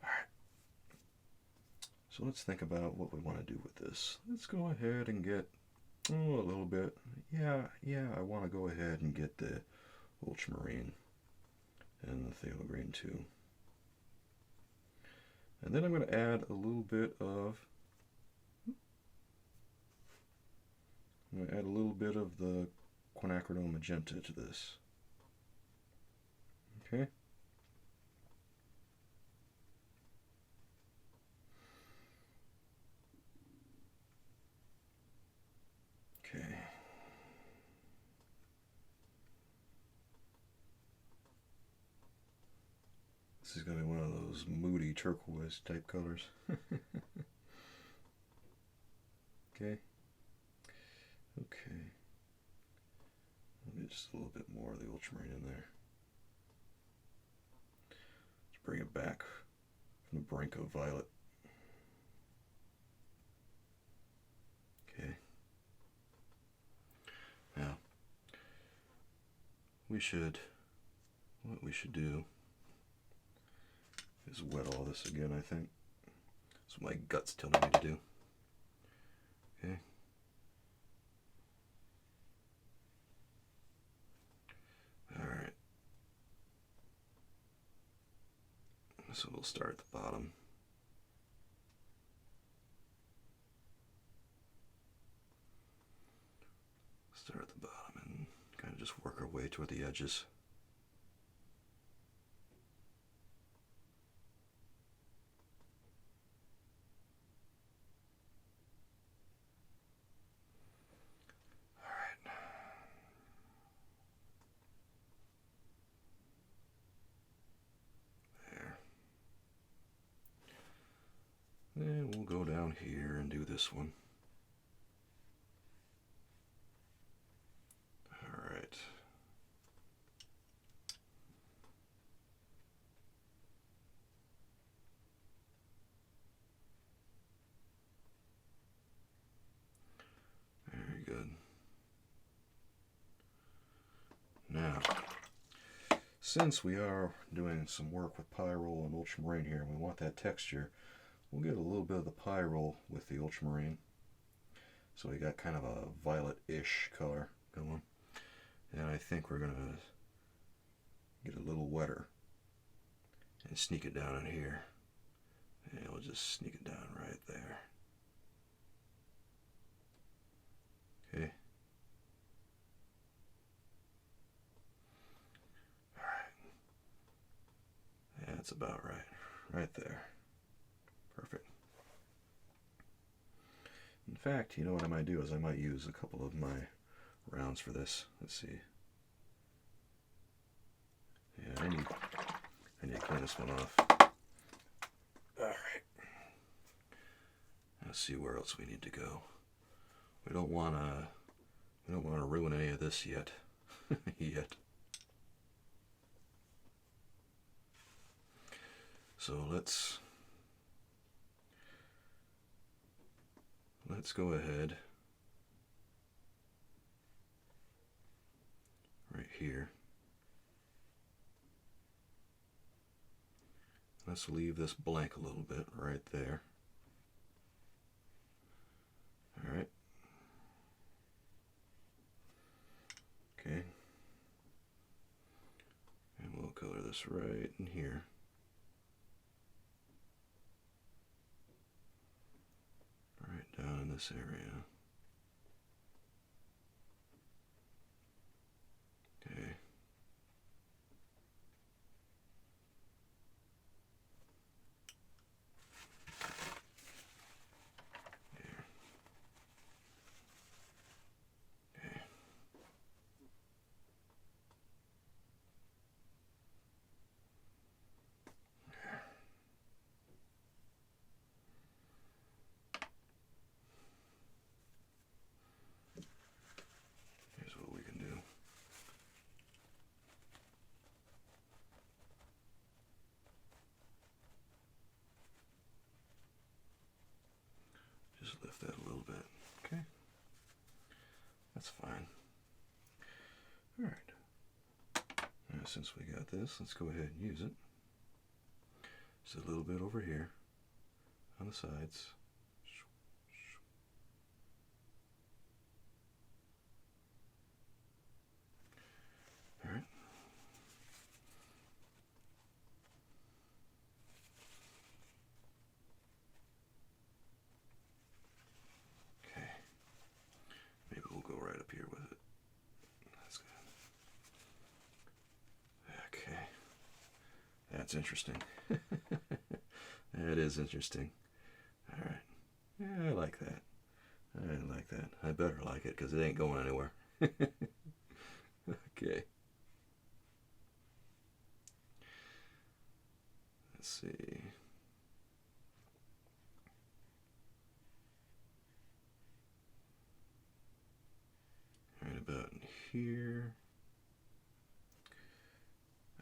right. So let's think about what we want to do with this. Let's go ahead and get a little bit. Yeah, I want to go ahead and get the ultramarine and the phthalo green too. And then I'm going to add a little bit of the quinacridone magenta to this. Okay. Okay. This is going to be one of those moody turquoise type colors. Okay. Okay. Let me just a little bit more of the ultramarine in there. Let's bring it back from the brink of violet. Okay. what we should do is wet all this again, I think. That's what my gut's telling me to do. Okay. Alright. So we'll start at the bottom. Start at the bottom and kind of just work our way toward the edges. And we'll go down here and do this one. All right. Very good. Now, since we are doing some work with pyrrole and ultramarine here, and we want that texture, we'll get a little bit of the pyrrole with the ultramarine. So we got kind of a violet-ish color going. And I think we're going to get a little wetter and sneak it down in here. And we'll just sneak it down right there. Okay. Alright. That's about right. Right there. Perfect. In fact, you know what I might do is I might use a couple of my rounds for this. Let's see. Yeah, I need to clean this one off. Alright. Let's see where else we need to go. We don't wanna ruin any of this yet. Yet. So let's go ahead right here. Let's leave this blank a little bit right there. All right. Okay. And we'll color this right in here. Right down in this area. Okay. There. Okay. Here's what we can do. Just lift that a little bit. Okay. That's fine. All right. Now, since we got this, let's go ahead and use it. Just a little bit over here on the sides. All right. Okay. Maybe we'll go right up here with it. That's good. Okay. That's interesting. That is interesting. All right. Yeah, I like that. I like that. I better like it because it ain't going anywhere. Okay. Let's see. Right about in here.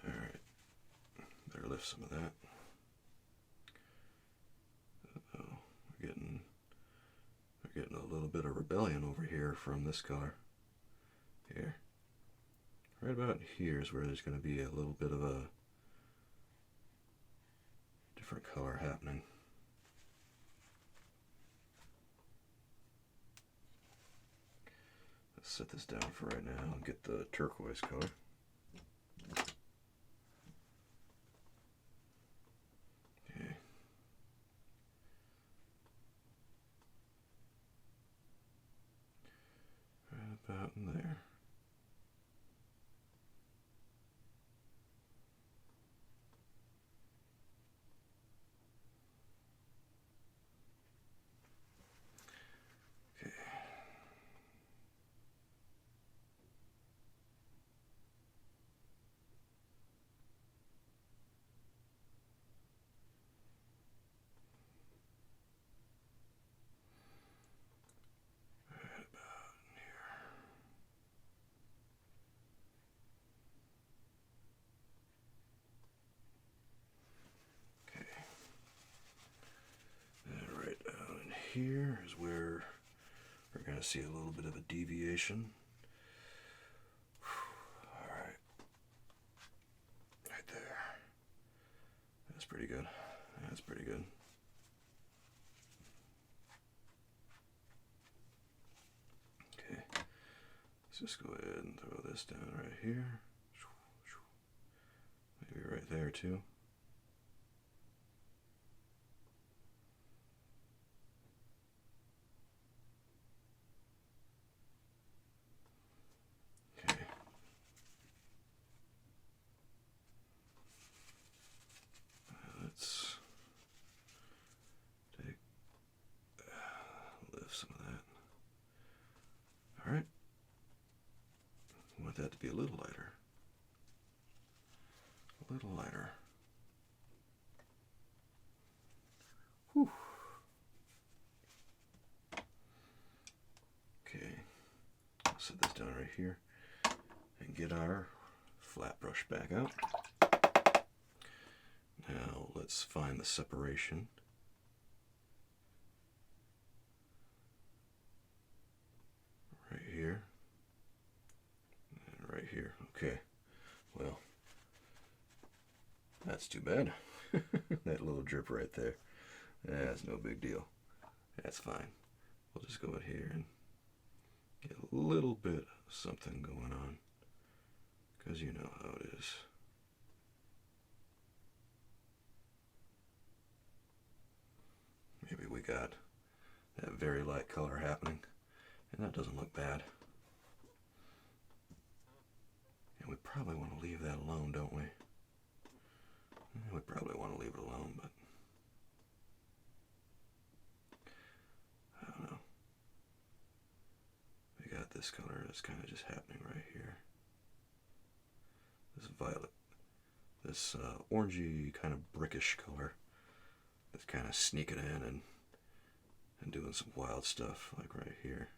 All right. Better lift some of that. Uh-oh. We're getting a little bit of rebellion over here from this color. Here. right about here is where there's going to be a little bit of a different color happening. Let's set this down for right now and get the turquoise color. Okay. Right about in there. Here is where we're going to see a little bit of a deviation. Alright. Right there. That's pretty good. That's pretty good. Okay. Let's just go ahead and throw this down right here. Maybe right there too. Let's take lift some of that. All right. I want that to be a little lighter. A little lighter. Whew. Okay. I'll set this down right here and get our flat brush back out. Now let's find the separation. Right here. And right here. Okay. Well, that's too bad. That little drip right there. That's no big deal. That's fine. We'll just go in here and get a little bit of something going on, because you know how it is. Maybe we got that very light color happening, and that doesn't look bad. And we probably want to leave that alone, don't we? We probably want to leave it alone, but I don't know. We got this color that's kind of just happening right here. This violet, this orangey kind of brickish color that's kind of sneaking in and doing some wild stuff, like right here.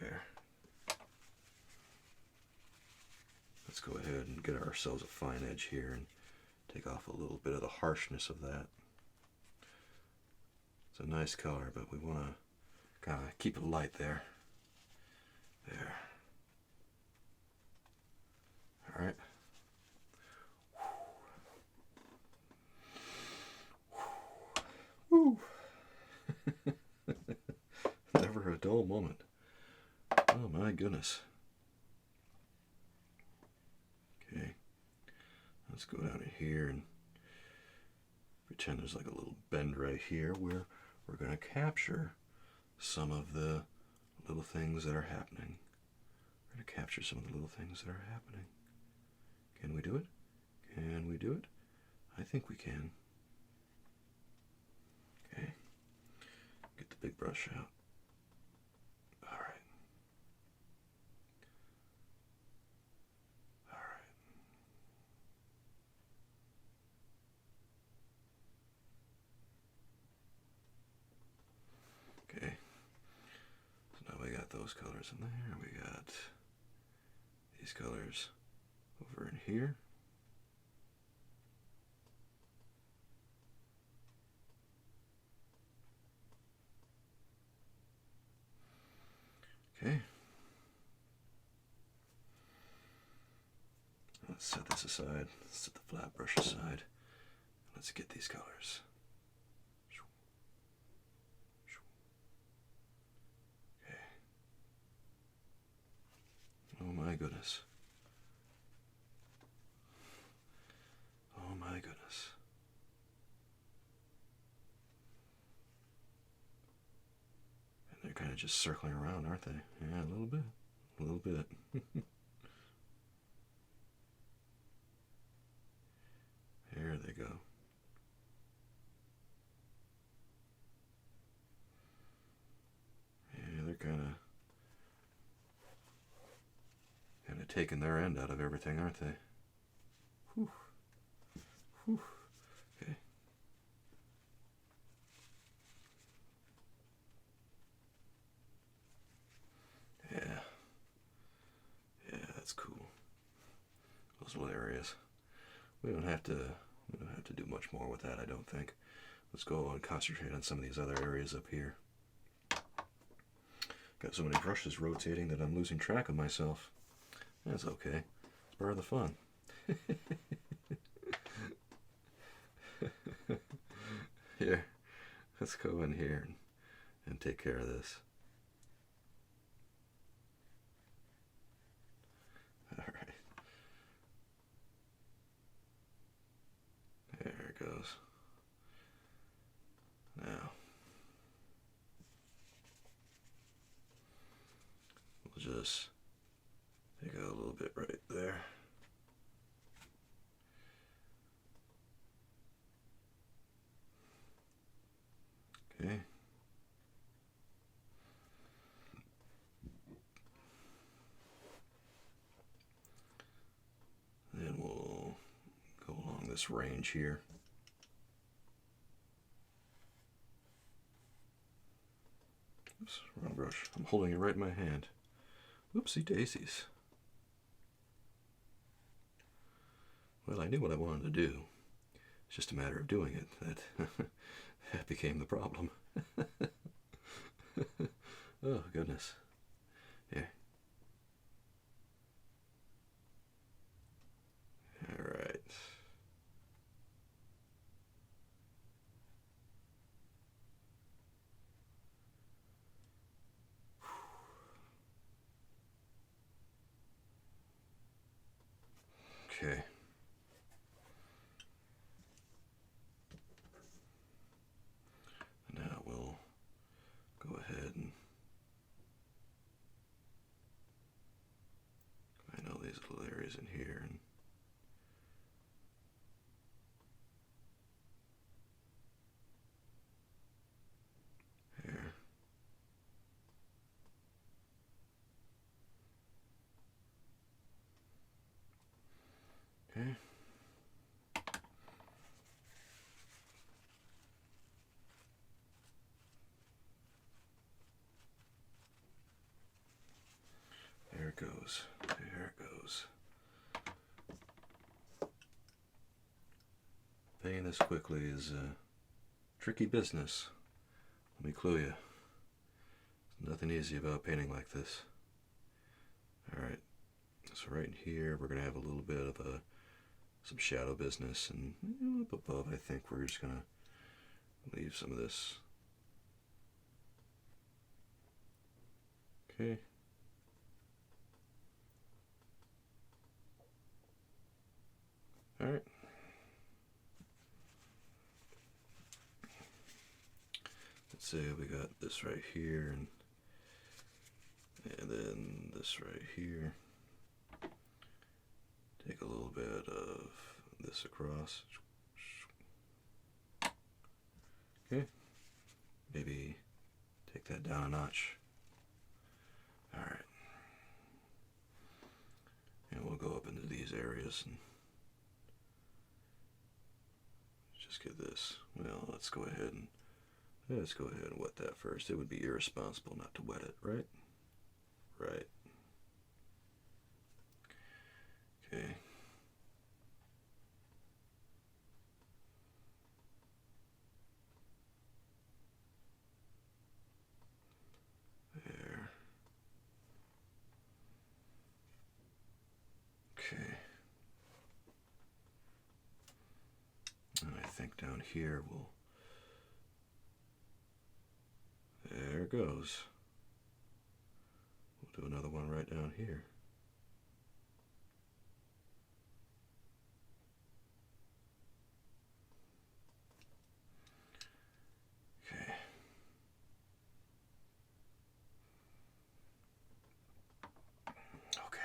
There. Let's go ahead and get ourselves a fine edge here and take off a little bit of the harshness of that. It's a nice color, but we want to kind of keep it light there. There. All right. Woo. Never a dull moment. Oh my goodness. Okay. Let's go down in here and pretend there's like a little bend right here where we're going to capture some of the little things that are happening. We're going to capture some of the little things that are happening. Can we do it? Can we do it? I think we can. Okay. Get the big brush out. All right. All right. Okay. So now we got those colors in there. We got these colors over in here. Okay. Let's set this aside. Let's set the flat brush aside. Let's get these colors. Okay. Oh my goodness. Oh my goodness. And they're kind of just circling around, aren't they? Yeah, a little bit. A little bit. There they go. Yeah, they're kind of taking their end out of everything, aren't they? Whew. Whew. Okay. Yeah. Yeah, that's cool. Those little areas. We don't have to do much more with that, I don't think. Let's go and concentrate on some of these other areas up here. Got so many brushes rotating that I'm losing track of myself. That's okay. It's part of the fun. Here, let's go in here and take care of this. All right. There it goes. Now, we'll just take out a little bit right there. Okay. Then we'll go along this range here. Oops, wrong brush. I'm holding it right in my hand. Whoopsie daisies. Well, I knew what I wanted to do. It's just a matter of doing it. That became the problem. Oh, goodness. Here. All right. Okay. Now we'll go ahead and find all these little areas in here and here. Okay. There it goes. There it goes. Painting this quickly is a tricky business. Let me clue you. There's nothing easy about painting like this. Alright, so right in here we're going to have a little bit of some shadow business, and up above I think we're just going to leave some of this. Okay. Alright. Let's say we got this right here, and then this right here. Take a little bit of this across. Okay. Maybe take that down a notch. Alright. And we'll go up into these areas and just get this. Well, let's go ahead and wet that first. It would be irresponsible not to wet it, right? Right. Okay. There. Okay. down here will... There it goes. We'll do another one right down here. Okay. Okay.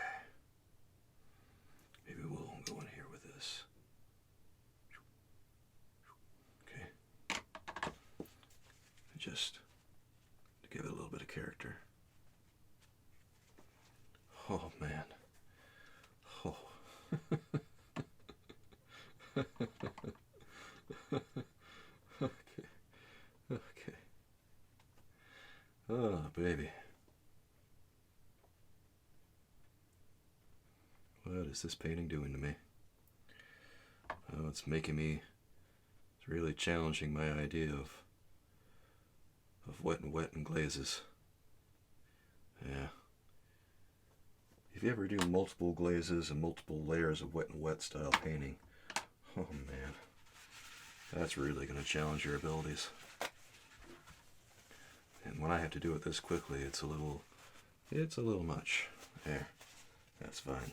Maybe we'll go in here with this. Okay. Just to give it a little bit of character. Oh man. Oh. Okay. Okay. Oh, baby. What is this painting doing to me? Oh, it's making me... It's really challenging my idea of wet and glazes. Yeah. If you ever do multiple glazes and multiple layers of wet style painting, oh man, that's really going to challenge your abilities. And when I have to do it this quickly, it's a little much. There, that's fine.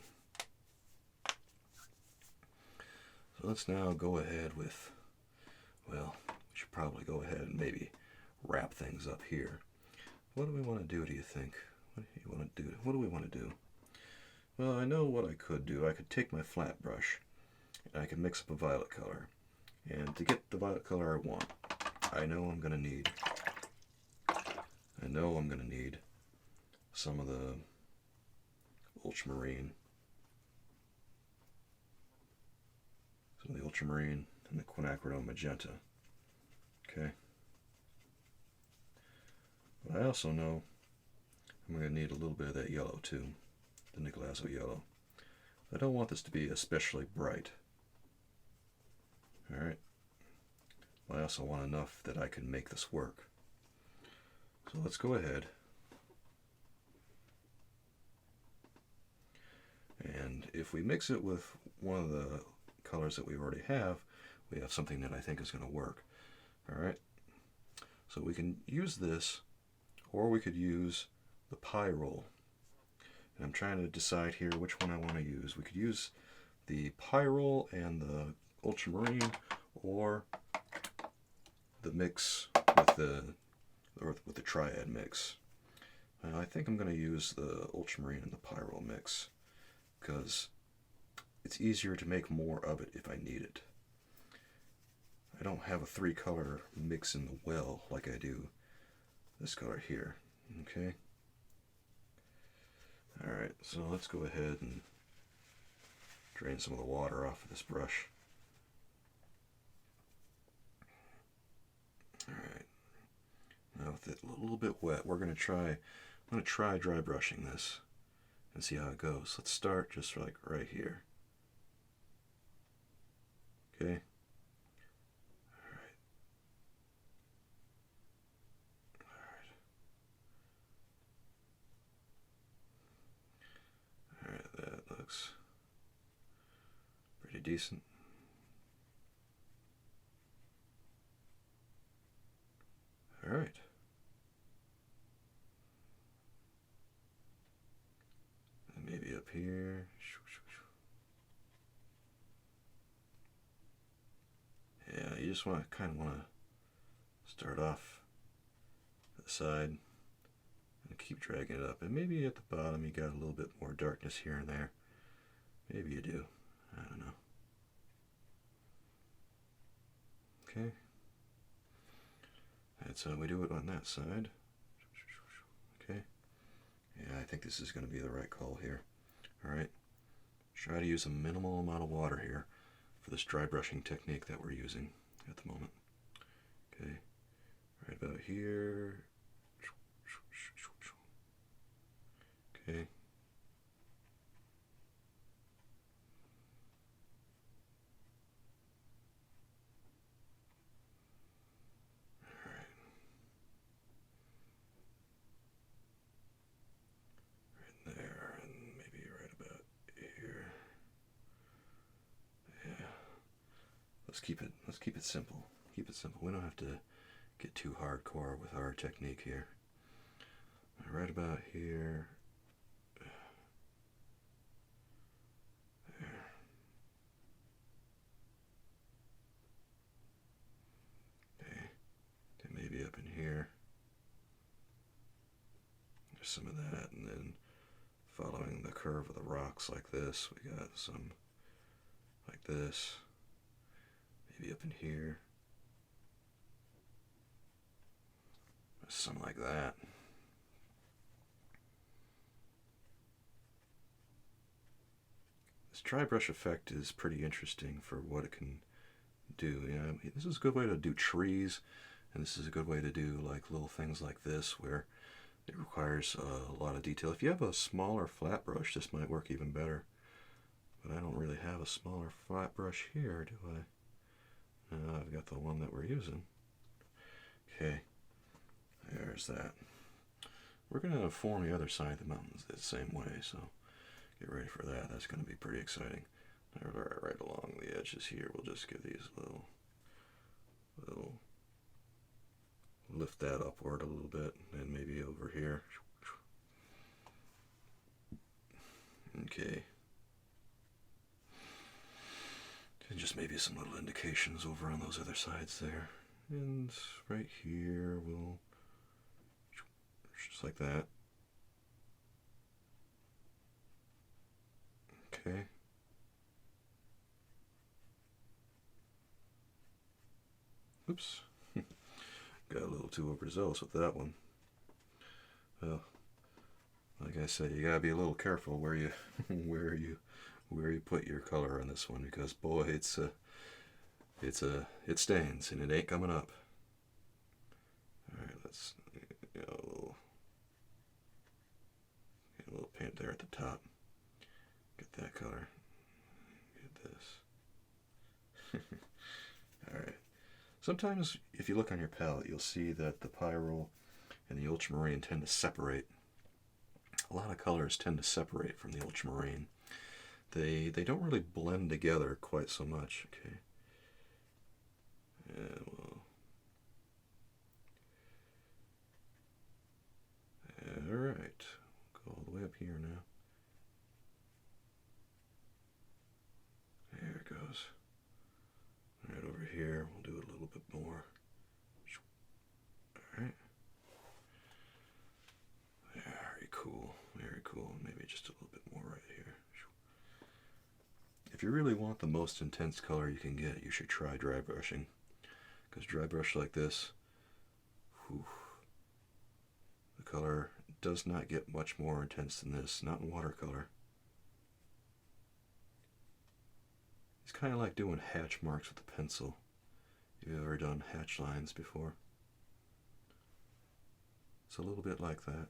So let's now go ahead with, well, we should probably go ahead and maybe wrap things up here. What do we want to do you think? What do you want to do? What do we want to do? Well, I know what I could do. I could take my flat brush and I could mix up a violet color. And to get the violet color I want, I know I'm going to need some of the ultramarine. Some of the ultramarine and the quinacridone magenta. Okay. But I also know I'm going to need a little bit of that yellow too, the Nicolazo yellow. I don't want this to be especially bright. Alright. I also want enough that I can make this work. So let's go ahead. And if we mix it with one of the colors that we already have, we have something that I think is going to work. Alright. So we can use this, or we could use the pie roll. And I'm trying to decide here which one I want to use. We could use the pie roll and the ultramarine, or the mix with the triad mix. I think I'm going to use the ultramarine and the pie roll mix because it's easier to make more of it if I need it. I don't have a 3-color mix in the well like I do this color here. Okay. Alright, so let's go ahead and drain some of the water off of this brush. Alright, now with it a little bit wet, I'm going to try dry brushing this and see how it goes. Let's start just like right here. Okay. That looks pretty decent. All right. And maybe up here. Yeah, you just kind of want to start off the side and keep dragging it up. And maybe at the bottom you got a little bit more darkness here and there. Maybe you do. I don't know. Okay. That's how we do it on that side. Okay. Yeah, I think this is going to be the right call here. Alright. Try to use a minimal amount of water here for this dry brushing technique that we're using at the moment. Okay. Right about here. Okay. let's keep it simple. Keep it simple. We don't have to get too hardcore with our technique here. Right about here. There. Okay. Then maybe up in here. There's some of that, and then following the curve of the rocks like this, we got some like this. Maybe up in here. Some like that. This dry brush effect is pretty interesting for what it can do. Yeah, this is a good way to do trees, and this is a good way to do like little things like this where it requires a lot of detail. If you have a smaller flat brush, this might work even better. But I don't really have a smaller flat brush here, do I? No, I've got the one that we're using. Okay, there's that. We're going to form the other side of the mountains the same way, so get ready for that. That's going to be pretty exciting. Right along the edges here, we'll just give these little lift that upward a little bit, and maybe over here. Okay. And just maybe some little indications over on those other sides there. And right here, we'll just like that. Okay. Oops. Got a little too overzealous with that one. Well, like I said, you gotta be a little careful where you where you put your color on this one, because boy, it stains and it ain't coming up. All right, let's get a little paint there at the top. Get that color. Get this. All right. Sometimes, if you look on your palette, you'll see that the Pyrrole and the ultramarine tend to separate. A lot of colors tend to separate from the ultramarine. They don't really blend together quite so much. Okay. And we'll, all right. Go all the way up here now. There it goes. Right over here, we'll do a little bit more. All right. Very cool. Very cool. Maybe just a little bit more right here. If you really want the most intense color you can get, you should try dry brushing. Because dry brush like this, whew, the color does not get much more intense than this. Not in watercolor. It's kind of like doing hatch marks with a pencil. If you've ever done hatch lines before. It's a little bit like that.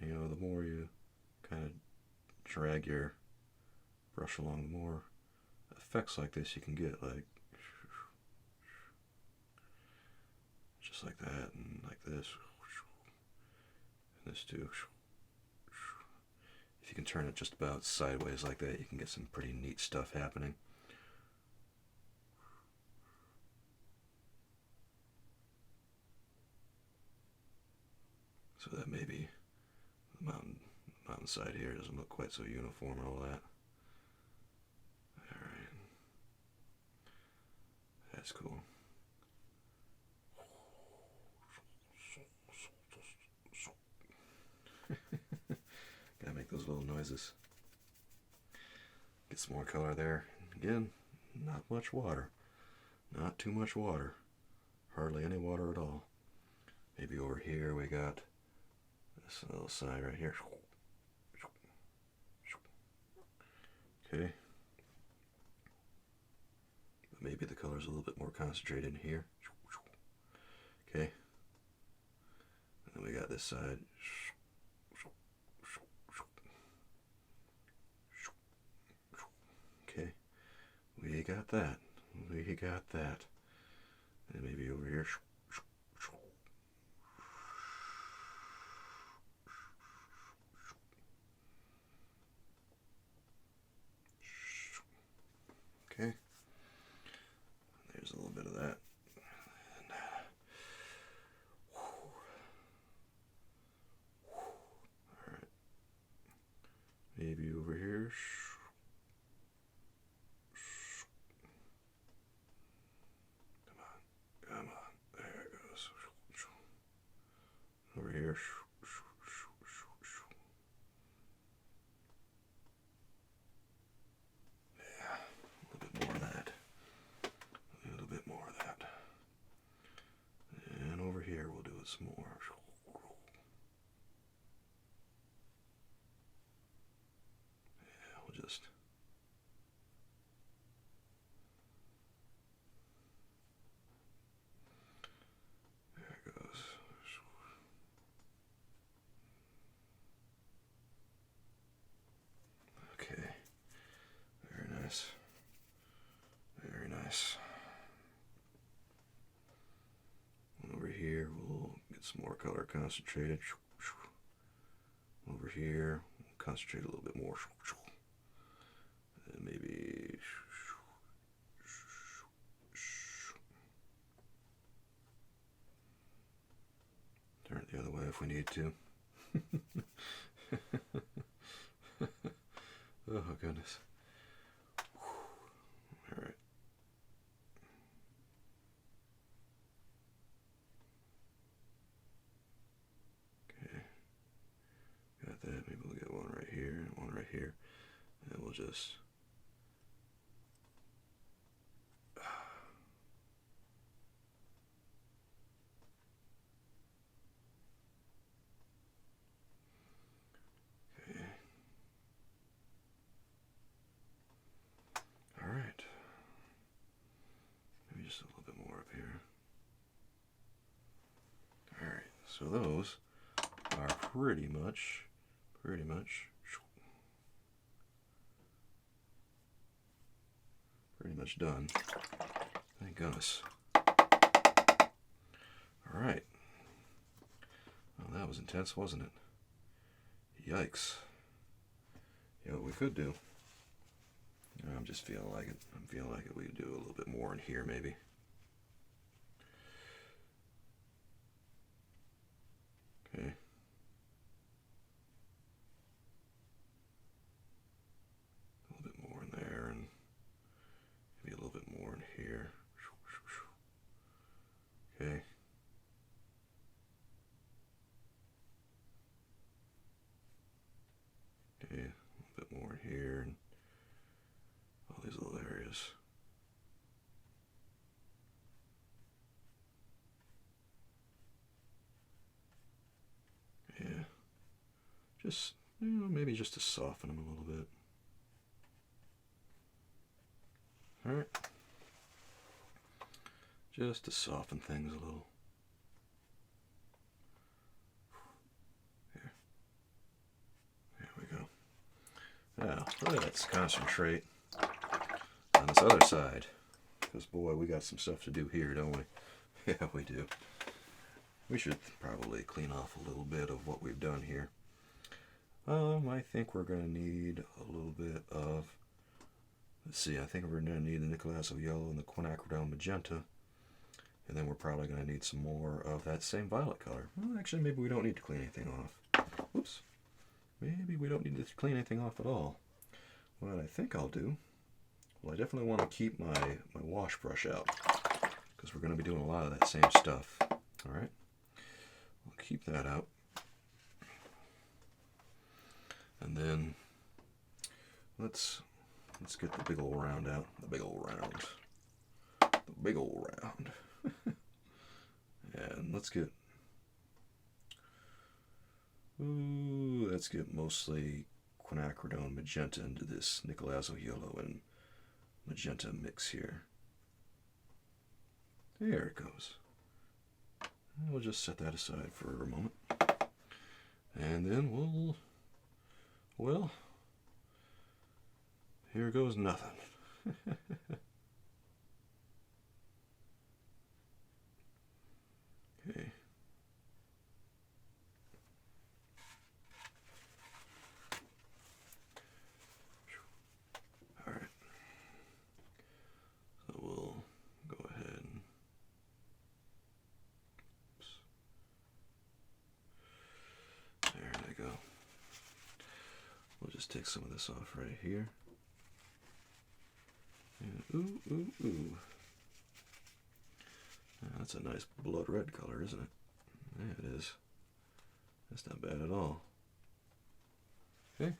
You know, the more you kind of drag your brush along, the more effects like this you can get, like just like that, and like this, and this too. If you can turn it just about sideways like that, you can get some pretty neat stuff happening. So that maybe the mountainside here doesn't look quite so uniform and all that. Alright. That's cool. Gotta make those little noises. Get some more color there. Again, not much water. Not too much water. Hardly any water at all. Maybe over here we got this little side right here. Okay. But maybe the color's a little bit more concentrated in here. Okay. And then we got this side. Okay. We got that. We got that. And maybe over here. some more. Yeah, we'll just... There it goes. Okay. Very nice. Very nice. Over here, we'll get some more color concentrated. Over here, we'll concentrate a little bit more. And maybe... Turn it the other way if we need to. Oh, goodness. All right. Okay. Got that. Maybe we'll get one right here and one right here. And we'll just... Alright. Maybe just a little bit more up here. Alright, so those are pretty much done. Thank goodness. Alright. Well, that was intense, wasn't it? Yikes. You know what we could do? I'm just feeling like it. I'm feeling like it. We could do a little bit more in here, maybe. Okay. A little bit more in there, and maybe a little bit more in here. Okay. Okay, a little bit more in here, and all these little areas. Yeah, just, maybe just to soften them a little bit. Alright. Just to soften things a little. There we go. Now, let's concentrate on this other side. Because, boy, we got some stuff to do here, don't we? Yeah, we do. We should probably clean off a little bit of what we've done here. I think we're going to need a little bit of... Let's see, I think we're going to need the nickel azo yellow and the quinacridone magenta. And then we're probably going to need some more of that same violet color. Well, actually, maybe we don't need to clean anything off. Whoops. Maybe we don't need to clean anything off at all. What I think I'll do, well, I definitely want to keep my wash brush out, because we're going to be doing a lot of that same stuff. Alright, we'll keep that out. And then, let's get the big old round out. The big old round. The big old round. And let's get mostly quinacridone magenta into this nickel azo yellow and magenta mix here. There it goes. And we'll just set that aside for a moment. And then well, here goes nothing. Okay. All right. So we'll go ahead and... Oops. There they go. We'll just take some of this off right here. And ooh. That's a nice blood red color, isn't it? Yeah, it is. That's not bad at all. Okay.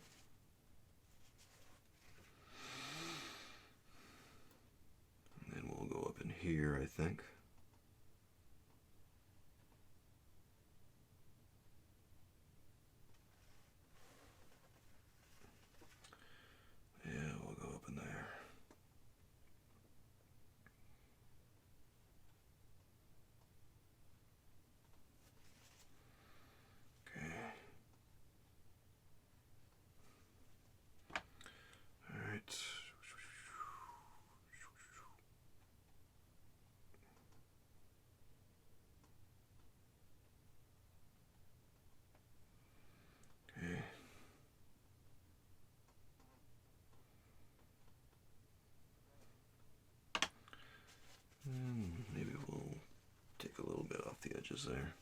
And then we'll go up in here, I think. edges there.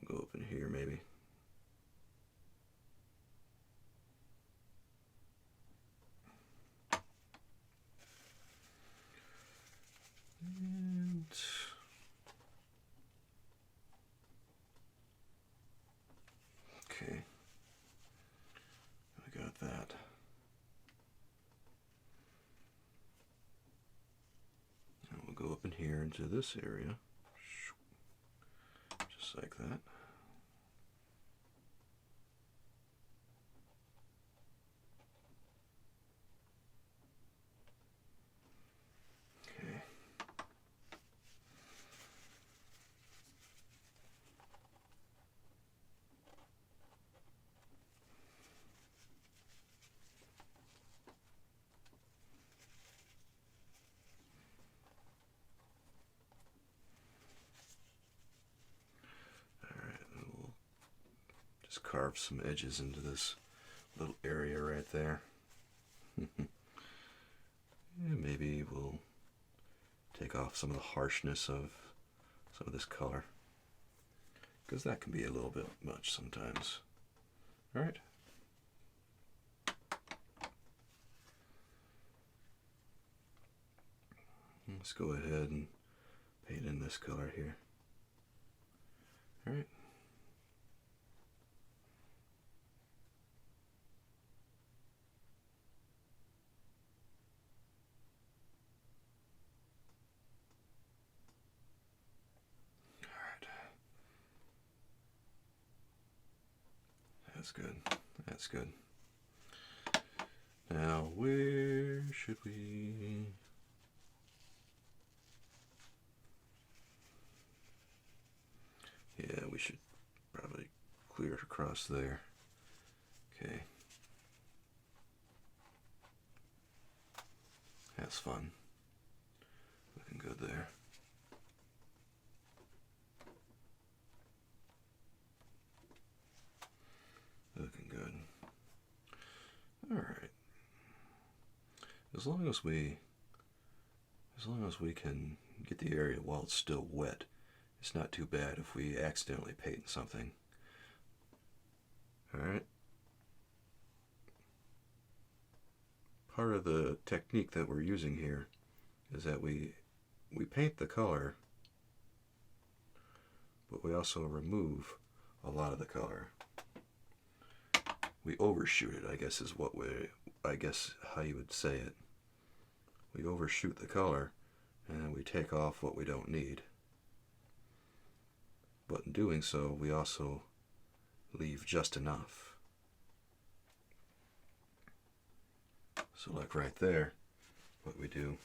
Go up in here maybe. And okay, I got that. And we'll go up in here into this area, just like that. Just carve some edges into this little area right there. And maybe we'll take off some of the harshness of some of this color, because that can be a little bit much sometimes. All right. Let's go ahead and paint in this color here. All right. That's good. That's good. Now, where should we? Yeah, we should probably clear it across there. Okay. That's fun. Looking good there. Looking good. All right. As long as we can get the area while it's still wet, it's not too bad if we accidentally paint something. All right. Part of the technique that we're using here is that we paint the color, but we also remove a lot of the color. We overshoot it, I guess is how you would say it. We overshoot the color and we take off what we don't need. But in doing so, we also leave just enough. So like right there, what we do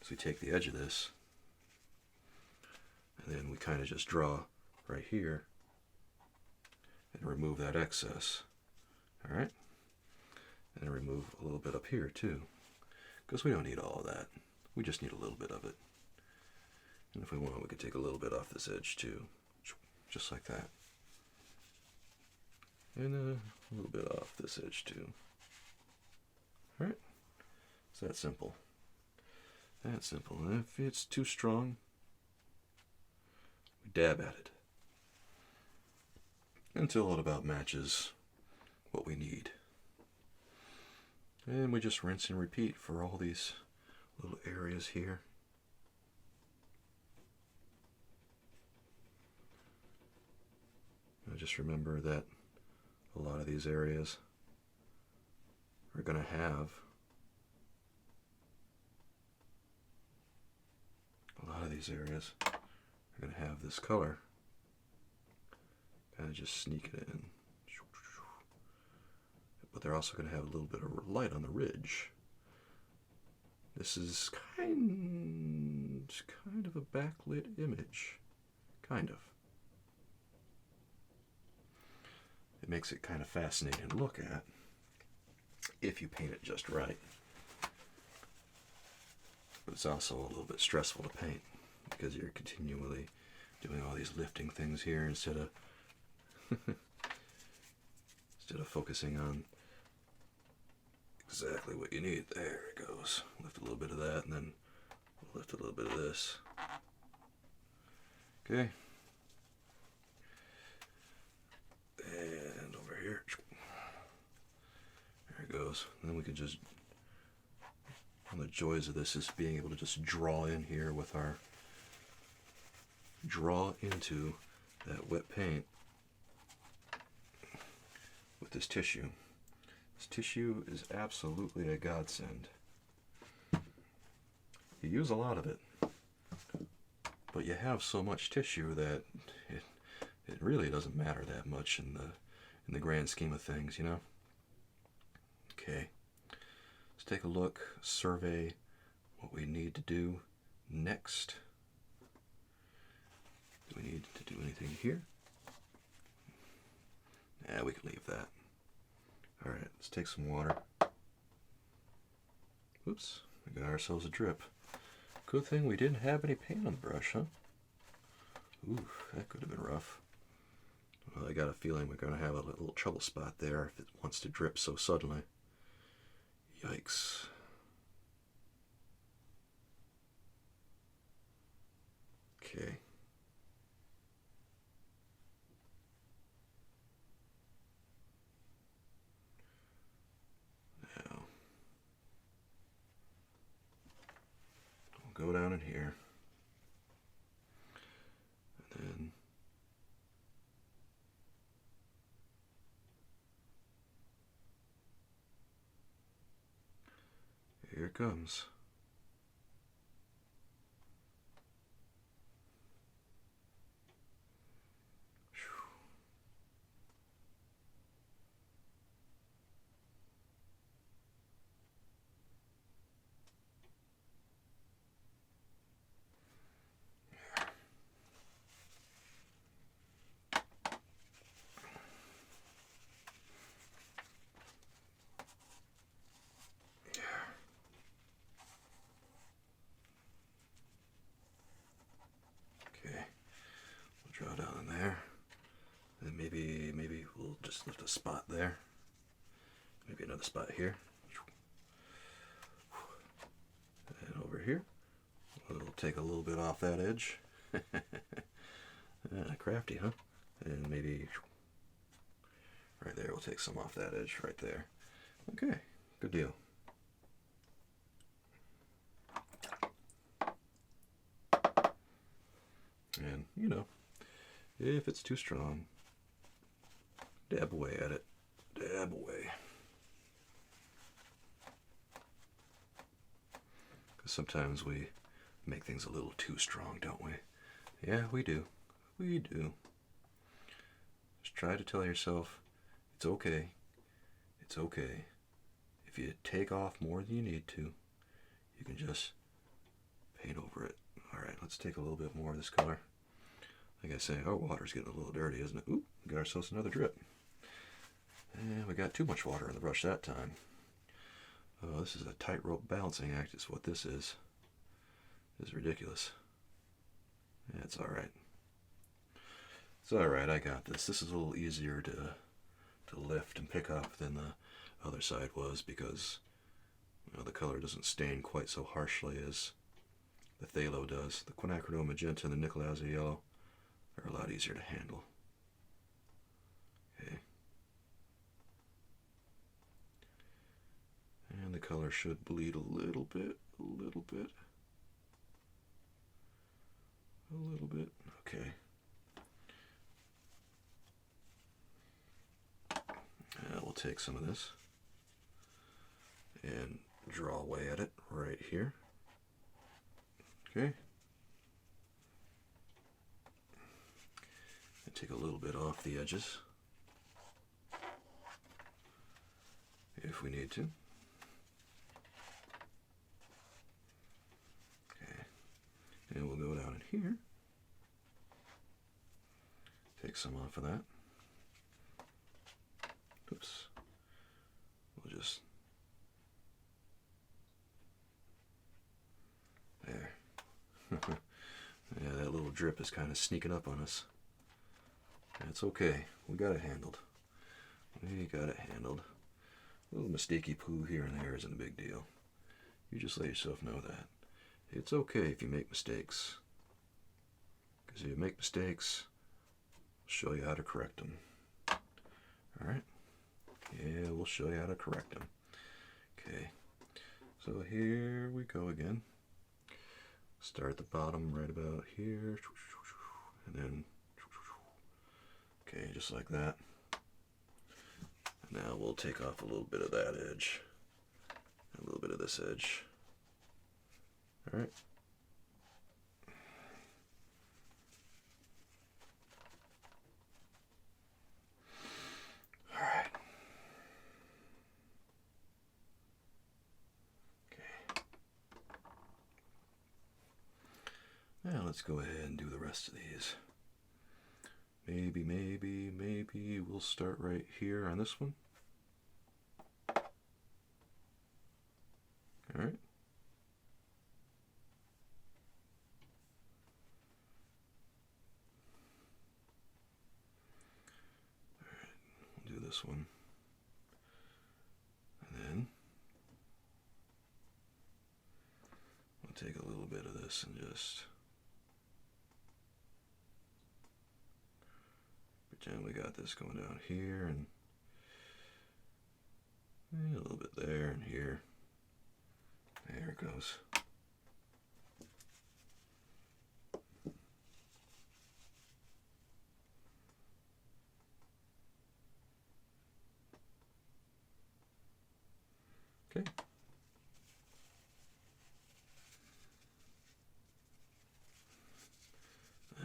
is we take the edge of this and then we kind of just draw right here and remove that excess. All right, and remove a little bit up here too, because we don't need all of that. We just need a little bit of it. And if we want, we could take a little bit off this edge too, just like that. And a little bit off this edge too. All right, it's that simple. That simple. And if it's too strong, we dab at it until it about matches what we need. And we just rinse and repeat for all these little areas here. Now just remember that a lot of these areas are going to have this color. Kind of just sneak it in. But they're also going to have a little bit of light on the ridge. This is kind of a backlit image. Kind of. It makes it kind of fascinating to look at if you paint it just right. But it's also a little bit stressful to paint because you're continually doing all these lifting things here instead of focusing on exactly what you need. There it goes. Lift a little bit of that and then we'll lift a little bit of this. Okay. And over here. There it goes. And then we can just, one of the joys of this is being able to just draw in here with our, draw into that wet paint with this tissue. This tissue is absolutely a godsend. You use a lot of it, but you have so much tissue that it really doesn't matter that much in the grand scheme of things, you know? Okay, let's take a look, survey what we need to do next. Do we need to do anything here? Yeah, we can leave that. Alright, let's take some water. Oops, we got ourselves a drip. Good thing we didn't have any paint on the brush, huh? Ooh, that could have been rough. Well, I got a feeling we're going to have a little trouble spot there if it wants to drip so suddenly. Yikes. Okay. Now, we'll go down in here. And then here it comes. Draw down in there, and maybe we'll just lift a spot there, maybe another spot here, and over here we'll take a little bit off that edge. Crafty, huh? And maybe right there we'll take some off that edge right there. Okay, good deal. And you know, if it's too strong, dab away at it. Dab away. Because sometimes we make things a little too strong, don't we? Yeah, we do. We do. Just try to tell yourself, it's okay. It's okay. If you take off more than you need to, you can just paint over it. Alright, let's take a little bit more of this color. Like I say, our water's getting a little dirty, isn't it? Ooh, we got ourselves another drip. And we got too much water in the brush that time. Oh, this is a tightrope balancing act is what this is. This is ridiculous. Yeah, it's alright. It's alright, I got this. This is a little easier to lift and pick up than the other side was because you know, the color doesn't stain quite so harshly as the phthalo does. The quinacridone magenta and the nickel azure yellow are a lot easier to handle. Okay. And the color should bleed a little bit, a little bit. A little bit. Okay. We'll take some of this and draw away at it right here. Okay. And take a little bit off the edges if we need to. Okay. And we'll go down in here. Take some off of that. Oops. We'll just there. Yeah, that little drip is kind of sneaking up on us. That's okay. We got it handled. We got it handled. A little mistakey poo here and there isn't a big deal. You just let yourself know that. It's okay if you make mistakes. Because if you make mistakes, I'll show you how to correct them. Alright? Yeah, we'll show you how to correct them. Okay, so here we go again. Start at the bottom right about here. And then, okay, just like that. Now we'll take off a little bit of that edge, a little bit of this edge. All right. All right. Okay. Now let's go ahead and do the rest of these. Maybe we'll start right here on this one. All right. We'll do this one. And then we'll take a little bit of this and just pretend we got this going down here and a little bit there and here. There it goes. Okay.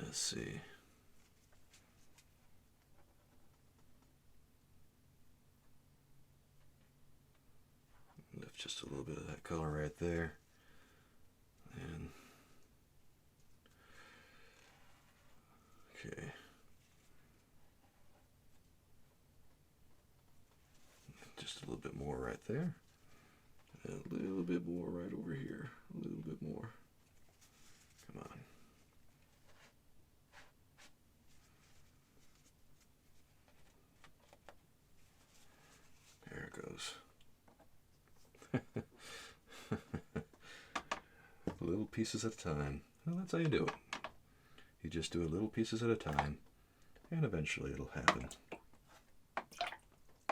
Let's see. Lift just a little bit of that color right there. And okay. Just a little bit more right there. And a little bit more right over here. A little bit more. Come on. There it goes. Little pieces at a time. Well, that's how you do it. You just do it little pieces at a time, and eventually it'll happen.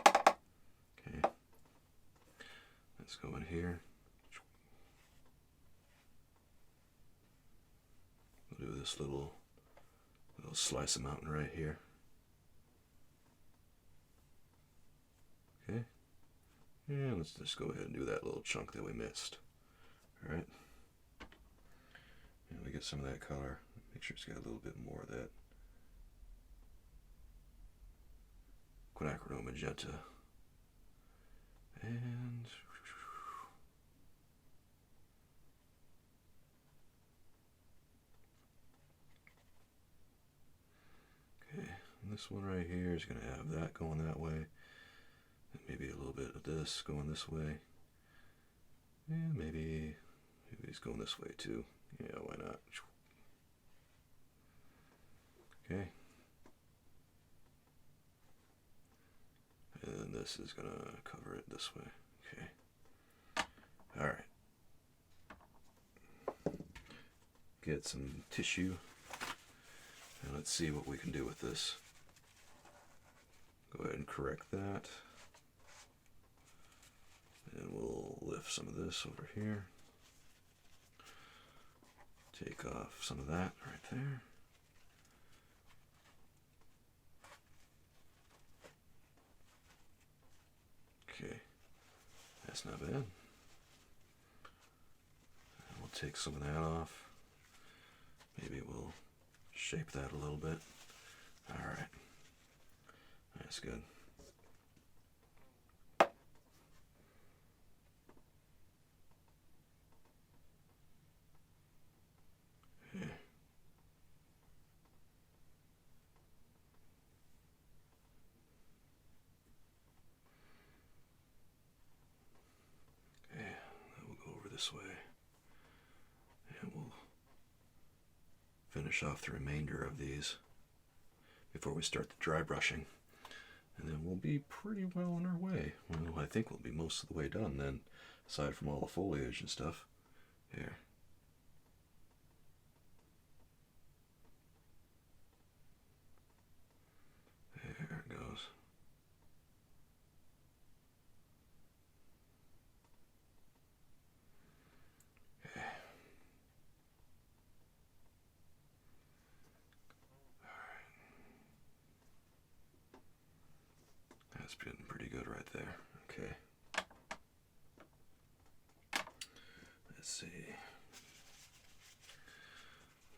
Okay. Let's go in here. We'll do this little slice of mountain right here. Okay. And let's just go ahead and do that little chunk that we missed. All right. And we get some of that color. Make sure it's got a little bit more of that quinacridone magenta. And okay, and this one right here is going to have that going that way. And maybe a little bit of this going this way. And maybe it's going this way too. Yeah, why not? Okay. And then this is gonna cover it this way. Okay. Alright. Get some tissue. And let's see what we can do with this. Go ahead and correct that. And we'll lift some of this over here. Take off some of that right there. Okay, that's not bad. And we'll take some of that off. Maybe we'll shape that a little bit. All right, that's good. This way, and we'll finish off the remainder of these before we start the dry brushing, and then we'll be pretty well on our way. Well, I think we'll be most of the way done then, aside from all the foliage and stuff. Here. That's getting pretty good right there. Okay. Let's see.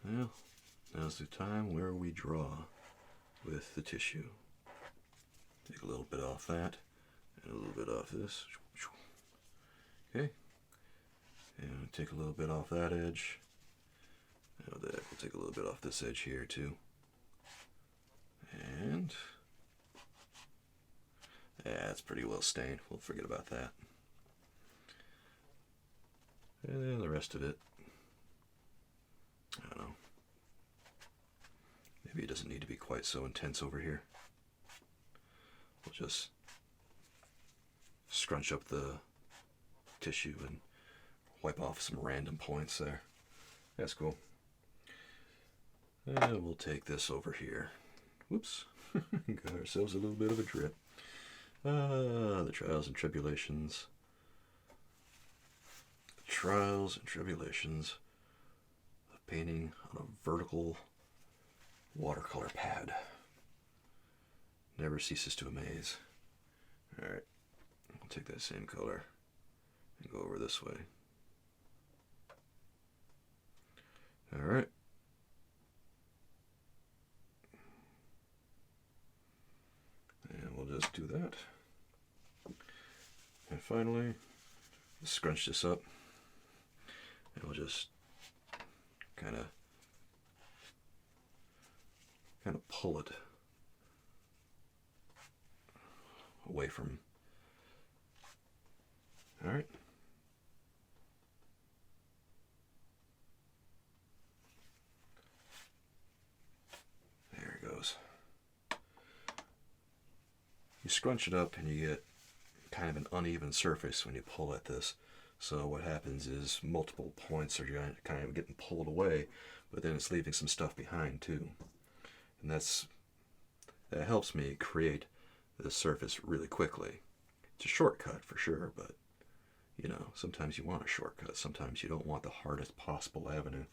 Well, now's the time where we draw with the tissue. Take a little bit off that, and a little bit off this. Okay. And take a little bit off that edge. Now that we'll take a little bit off this edge here too. And yeah, it's pretty well stained. We'll forget about that. And then the rest of it, I don't know. Maybe it doesn't need to be quite so intense over here. We'll just scrunch up the tissue and wipe off some random points there. That's cool. And we'll take this over here. Whoops. Got ourselves a little bit of a drip. The trials and tribulations. The trials and tribulations of painting on a vertical watercolor pad. Never ceases to amaze. Alright, I'll take that same color and go over this way. Alright. And we'll just do that. And finally, scrunch this up. And we'll just kind of pull it away from. All right. There it goes. You scrunch it up and you get kind of an uneven surface when you pull at this. So what happens is multiple points are kind of getting pulled away, but then it's leaving some stuff behind too. And that helps me create this surface really quickly. It's a shortcut for sure, but you know, sometimes you want a shortcut. Sometimes you don't want the hardest possible avenue.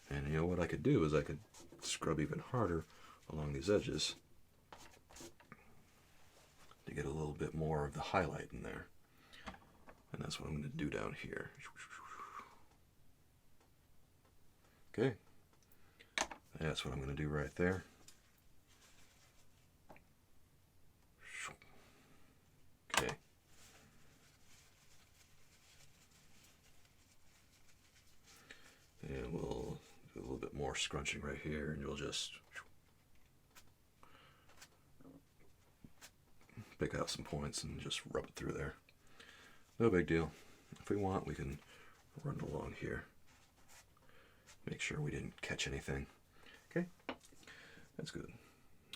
And you know what I could do is I could scrub even harder along these edges to get a little bit more of the highlight in there. And that's what I'm going to do down here. Okay. That's what I'm going to do right there. Okay. And we'll do a little bit more scrunching right here, and you'll just pick out some points and just rub it through there. No big deal. If we want, we can run along here. Make sure we didn't catch anything. Okay, that's good.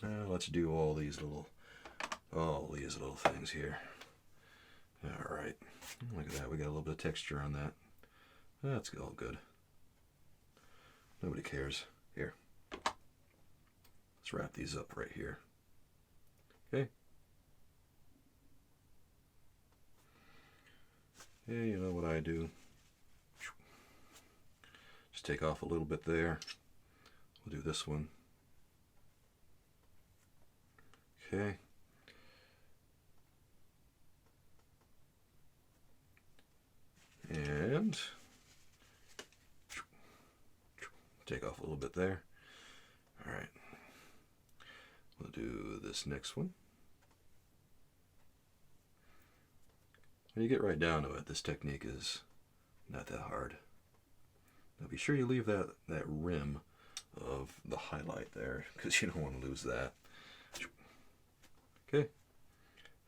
Let's do all these little things here. All right, look at that. We got a little bit of texture on that. That's all good. Nobody cares. Here, let's wrap these up right here. Okay. Yeah, you know what I do? Just take off a little bit there. We'll do this one. Okay. And take off a little bit there. All right. We'll do this next one. When you get right down to it, this technique is not that hard. Now be sure you leave that rim of the highlight there, because you don't want to lose that. Okay,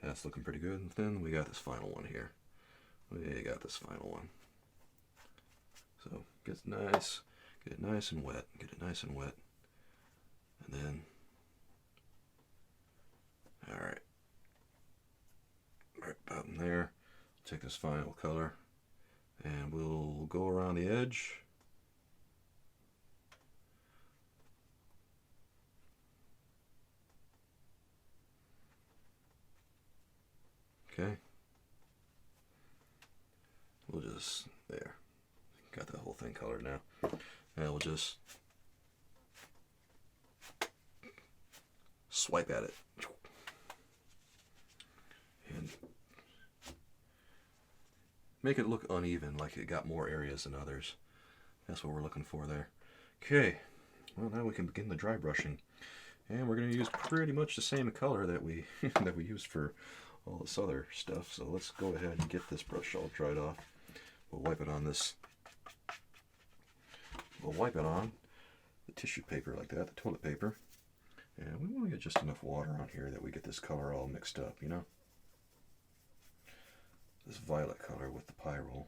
that's looking pretty good. And then we got this final one here. We got this final one. So get it nice and wet. Get it nice and wet. And then, all right, right about in there. Take this final color and we'll go around the edge. Okay. We'll just, there. Got the whole thing colored now. And we'll just swipe at it. make it look uneven, like it got more areas than others. That's what we're looking for there. Okay, well now we can begin the dry brushing. And we're going to use pretty much the same color that we that we used for all this other stuff. So let's go ahead and get this brush all dried off. We'll wipe it on this. We'll wipe it on the tissue paper like that, the toilet paper. And we want to get just enough water on here that we get this color all mixed up, you know? This violet color with the pyrrole.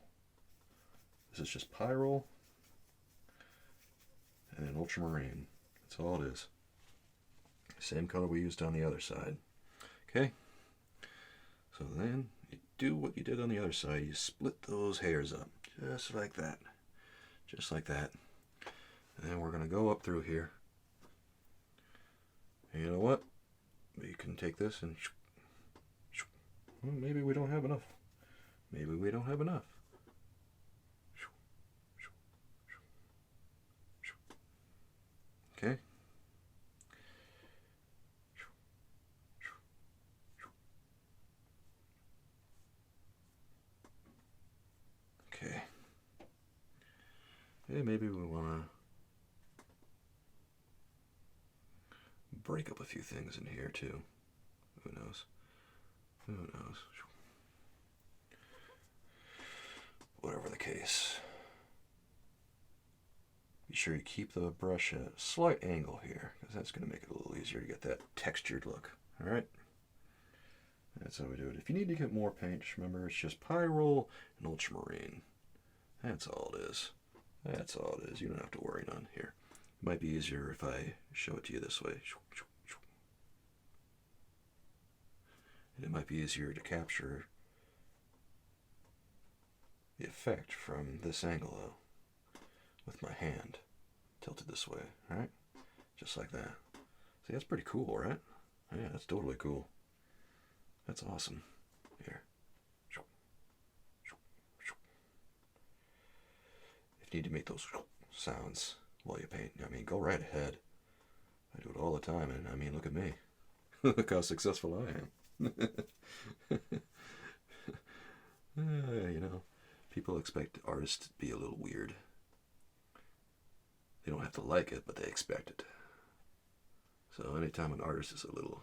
This is just pyrrole and an ultramarine. That's all it is. Same color we used on the other side. Okay? So then you do what you did on the other side. You split those hairs up. Just like that. Just like that. And then we're going to go up through here. And you know what? We can take this and... Well, maybe we don't have enough. Maybe we don't have enough. Okay? Okay. Hey, maybe we want to break up a few things in here too. Who knows? Who knows? Whatever the case. Be sure you keep the brush at a slight angle here, because that's going to make it a little easier to get that textured look. Alright? That's how we do it. If you need to get more paint, just remember it's just pyrrole and ultramarine. That's all it is. That's all it is. You don't have to worry none here. It might be easier if I show it to you this way. And it might be easier to capture the effect from this angle though, with my hand tilted this way. Alright? Just like that. See, that's pretty cool, right? Yeah, that's totally cool. That's awesome. Here. If you need to make those sounds while you paint, I mean, go right ahead. I do it all the time, and I mean, look at me. Look how successful I am. You know, people expect artists to be a little weird. They don't have to like it, but they expect it. So anytime an artist is a little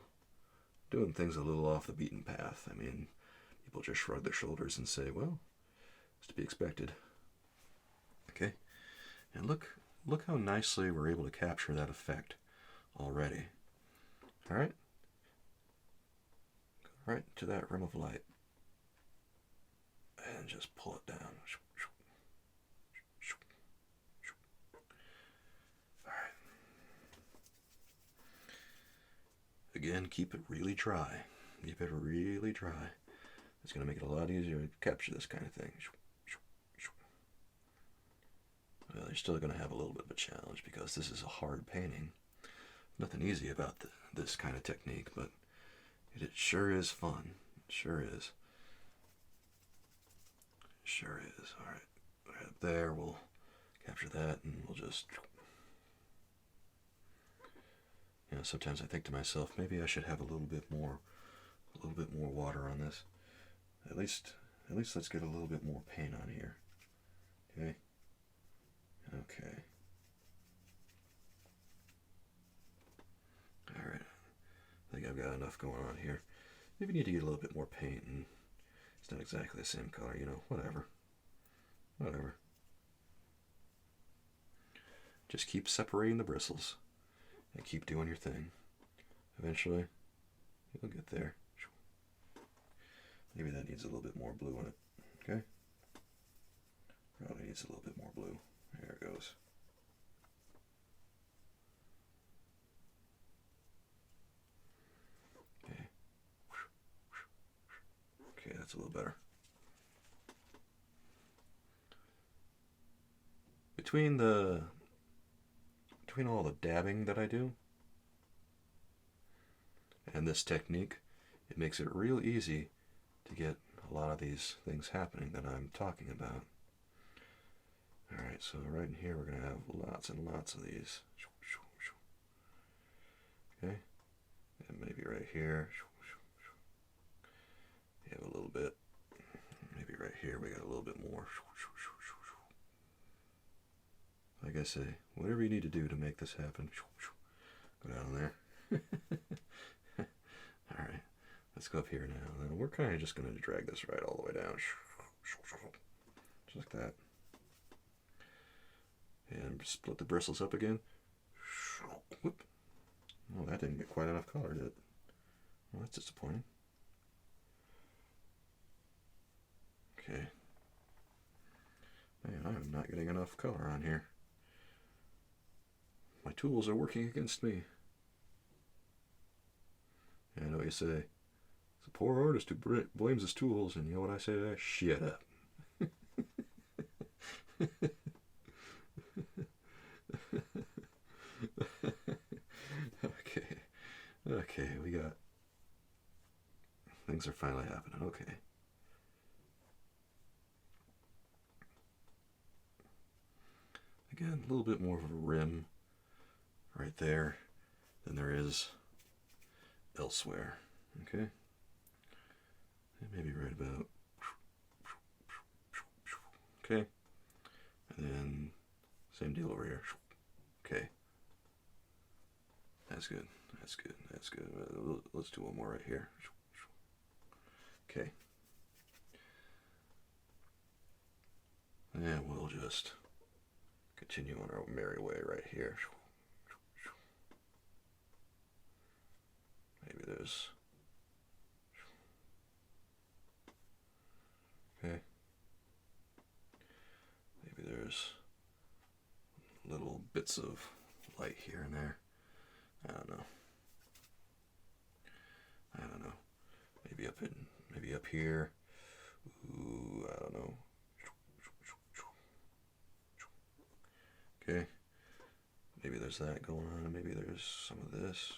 doing things a little off the beaten path, I mean, people just shrug their shoulders and say, well, it's to be expected. Okay? And look how nicely we're able to capture that effect already. Alright? Go right to that rim of light. And just pull it down. Alright. Again, keep it really dry. Keep it really dry. It's going to make it a lot easier to capture this kind of thing. Well, you're still going to have a little bit of a challenge because this is a hard painting. Nothing easy about this kind of technique, but it sure is fun. It sure is. Sure is. Alright. Right up there, we'll capture that and we'll just... You know, sometimes I think to myself, maybe I should have a little bit more water on this. At least let's get a little bit more paint on here. Okay? Okay. Alright. I think I've got enough going on here. Maybe need to get a little bit more paint, and it's not exactly the same color, you know, whatever. Whatever. Just keep separating the bristles and keep doing your thing. Eventually, you'll get there. Maybe that needs a little bit more blue in it. Okay? Probably needs a little bit more blue. There it goes. Okay. Okay, that's a little better. Between all the dabbing that I do and this technique, it makes it real easy to get a lot of these things happening that I'm talking about. Alright, so right in here we're going to have lots and lots of these. Okay, and maybe right here. You have a little bit. Maybe maybe right here we got a little bit more. Like I say, whatever you need to do to make this happen. Go down there. Alright, let's go up here now. And we're kind of just going to drag this right all the way down. Just like that. And split the bristles up again. Whoop. Oh, that didn't get quite enough color, did it? Well, that's disappointing. Okay. Man, I'm not getting enough color on here. My tools are working against me. And I know what you say. It's a poor artist who blames his tools, and you know what I say to that? Shut up. Okay, we got... Things are finally happening, okay. Again, a little bit more of a rim right there than there is elsewhere, okay? And maybe right about... Okay. And then, same deal over here. Okay. That's good. That's good. That's good. Let's do one more right here. Okay. And we'll just continue on our merry way right here. Maybe there's... Okay. Maybe there's little bits of light here and there. I don't know. I don't know. Maybe up here. Ooh, I don't know. Okay. Maybe there's that going on. Maybe there's some of this.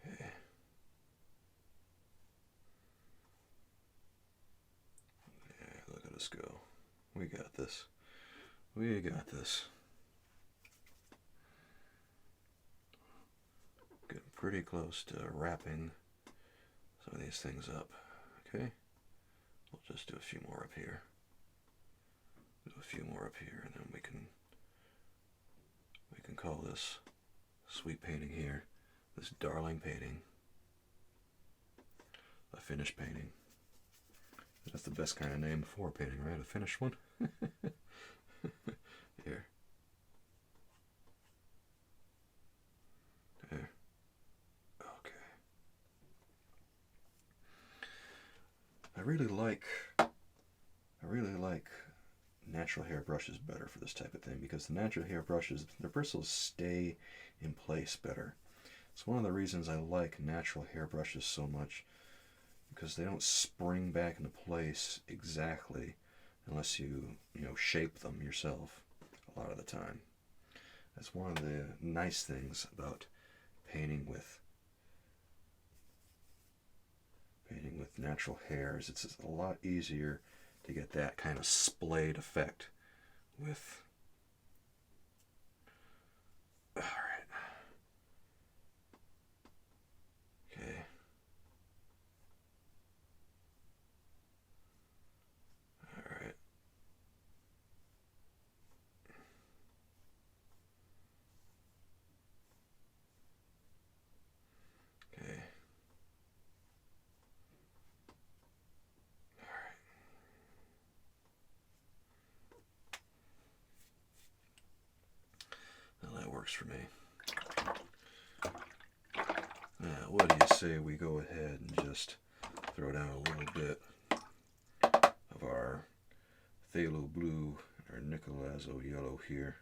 Okay. Yeah, look at us go. We got this. We got this. Getting pretty close to wrapping some of these things up. Okay. We'll just do a few more up here. Do a few more up here, and then we can call this sweet painting here, this darling painting, a finished painting. That's the best kind of name for a painting, right? A finished one. Here. There. Okay. I really like natural hair brushes better for this type of thing, because the natural hair brushes, the bristles stay in place better. It's one of the reasons I like natural hair brushes so much, because they don't spring back into place exactly unless you shape them yourself a lot of the time. That's one of the nice things about painting with natural hairs. It's a lot easier to get that kind of splayed effect with... Alright. Okay. Alright. Okay. Works for me. Now, what do you say we go ahead and just throw down a little bit of our phthalo blue, our nickel azo yellow here.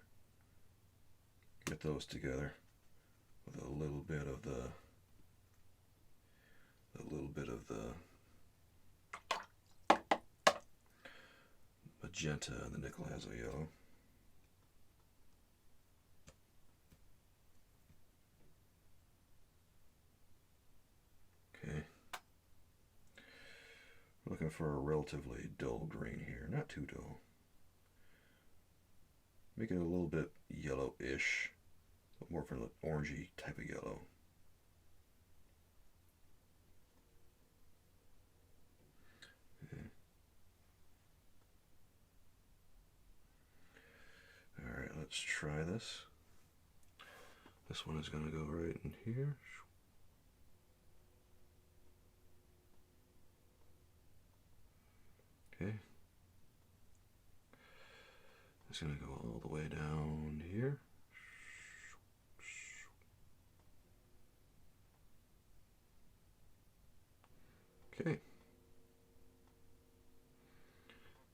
Get those together with a little bit of the magenta and the nickel azo yellow. Okay. Looking for a relatively dull green here, not too dull. Make it a little bit yellowish, but more for the orangey type of yellow. let's try this. This one is going to go right in here. Okay. It's going to go all the way down here. Okay.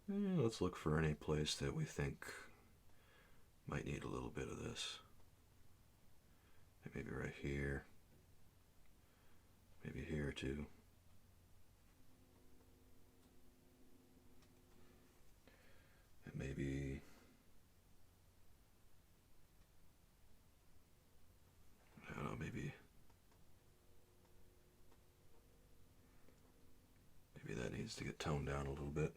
And let's look for any place that we think might need a little bit of this. Maybe right here. Maybe here too. And maybe I don't know, maybe that needs to get toned down a little bit.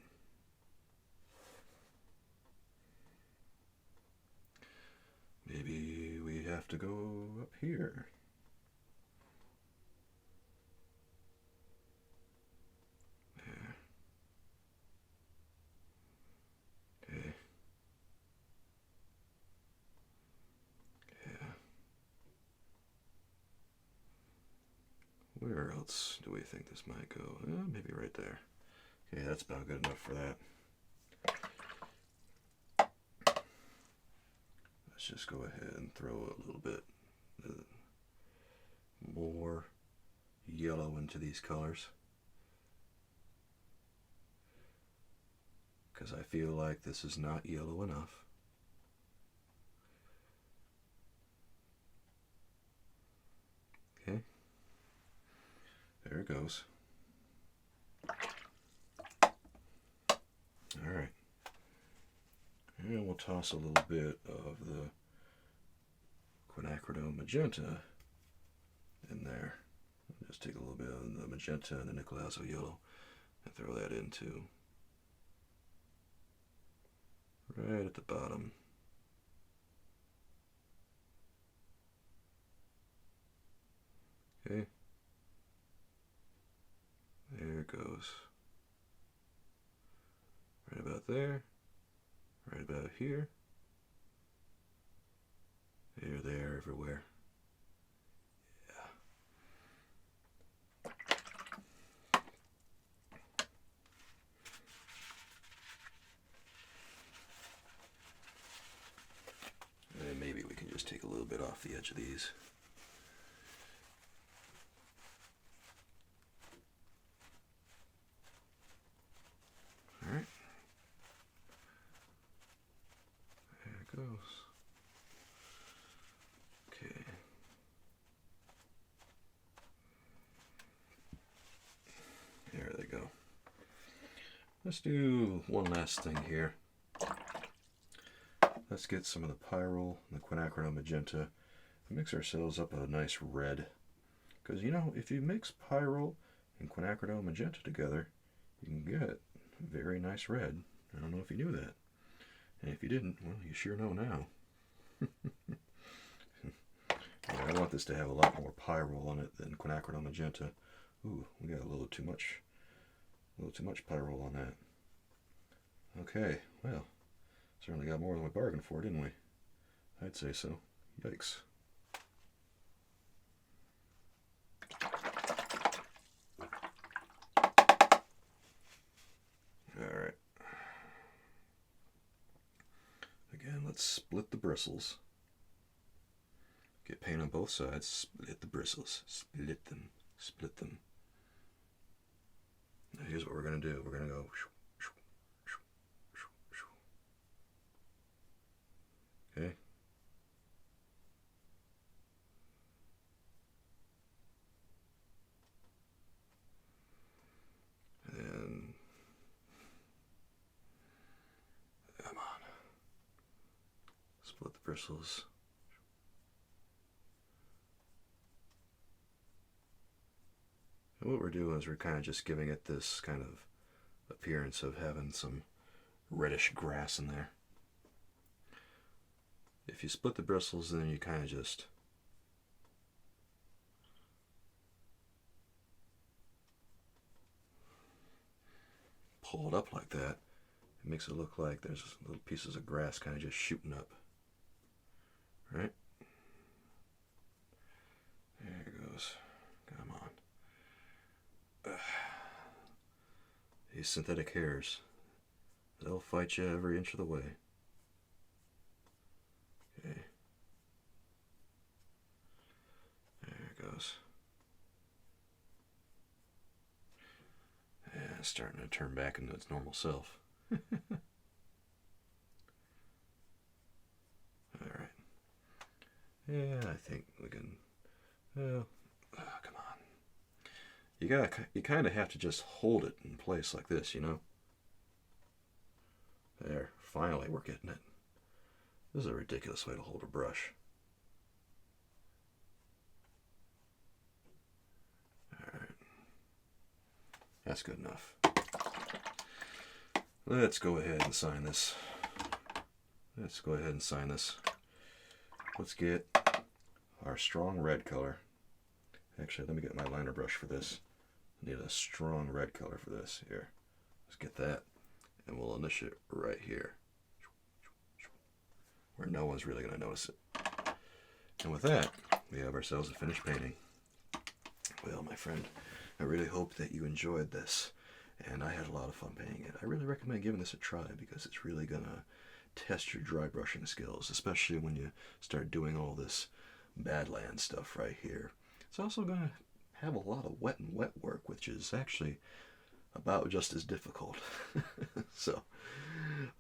Maybe we have to go up here. There. Okay. Yeah. Where else do we think this might go? Maybe right there. Okay, that's about good enough for that. Let's just go ahead and throw a little bit more yellow into these colors, because I feel like this is not yellow enough. Okay, there it goes. All right. And we'll toss a little bit of the quinacridone magenta in there. Just take a little bit of the magenta and the nickel azo yellow and throw that into right at the bottom. Okay. There it goes. Right about there. Right about here. There, everywhere. Yeah. And maybe we can just take a little bit off the edge of these. All right. There it goes. Okay. There they go. Let's do one last thing here. Let's get some of the pyrrole and the quinacridone magenta and mix ourselves up a nice red. Because, you know, if you mix pyrrole and quinacridone magenta together, you can get a very nice red. I don't know if you knew that. And if you didn't, well, you sure know now. Yeah, I want this to have a lot more pyrrole in it than quinacridone magenta. Ooh, we got a little too much pyrrole on that. Okay, well, certainly got more than we bargained for, didn't we? I'd say so. Yikes. Alright. Again, let's split the bristles. Get paint on both sides. Split the bristles. Split them. Split them. Now here's what we're going to do. We're going to go... Okay. And then... Come on. Split the bristles. And what we're doing is we're kind of just giving it this kind of appearance of having some reddish grass in there. If you split the bristles, then you kind of just pull it up like that. It makes it look like there's little pieces of grass kind of just shooting up. Right? There it goes. Come on. These synthetic hairs, they'll fight you every inch of the way. Okay. There it goes. Yeah, it's starting to turn back into its normal self. Alright. Yeah, I think we can... Well, come on. You kind of have to just hold it in place like this, you know? There, finally we're getting it. This is a ridiculous way to hold a brush. Alright. That's good enough. Let's go ahead and sign this. Let's get our strong red color. Actually, let me get my liner brush for this. I need a strong red color for this. Here, let's get that. And we'll initiate it right here, where no one's really going to notice it. And with that, we have ourselves a finished painting. Well, my friend, I really hope that you enjoyed this, and I had a lot of fun painting it. I really recommend giving this a try because it's really going to test your dry brushing skills, especially when you start doing all this Badlands stuff right here. It's also going to have a lot of wet and wet work, which is actually about just as difficult. So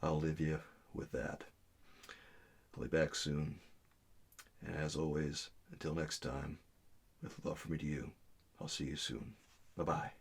I'll leave you with that. I'll be back soon. And as always, until next time, with love from me to you, I'll see you soon. Bye-bye.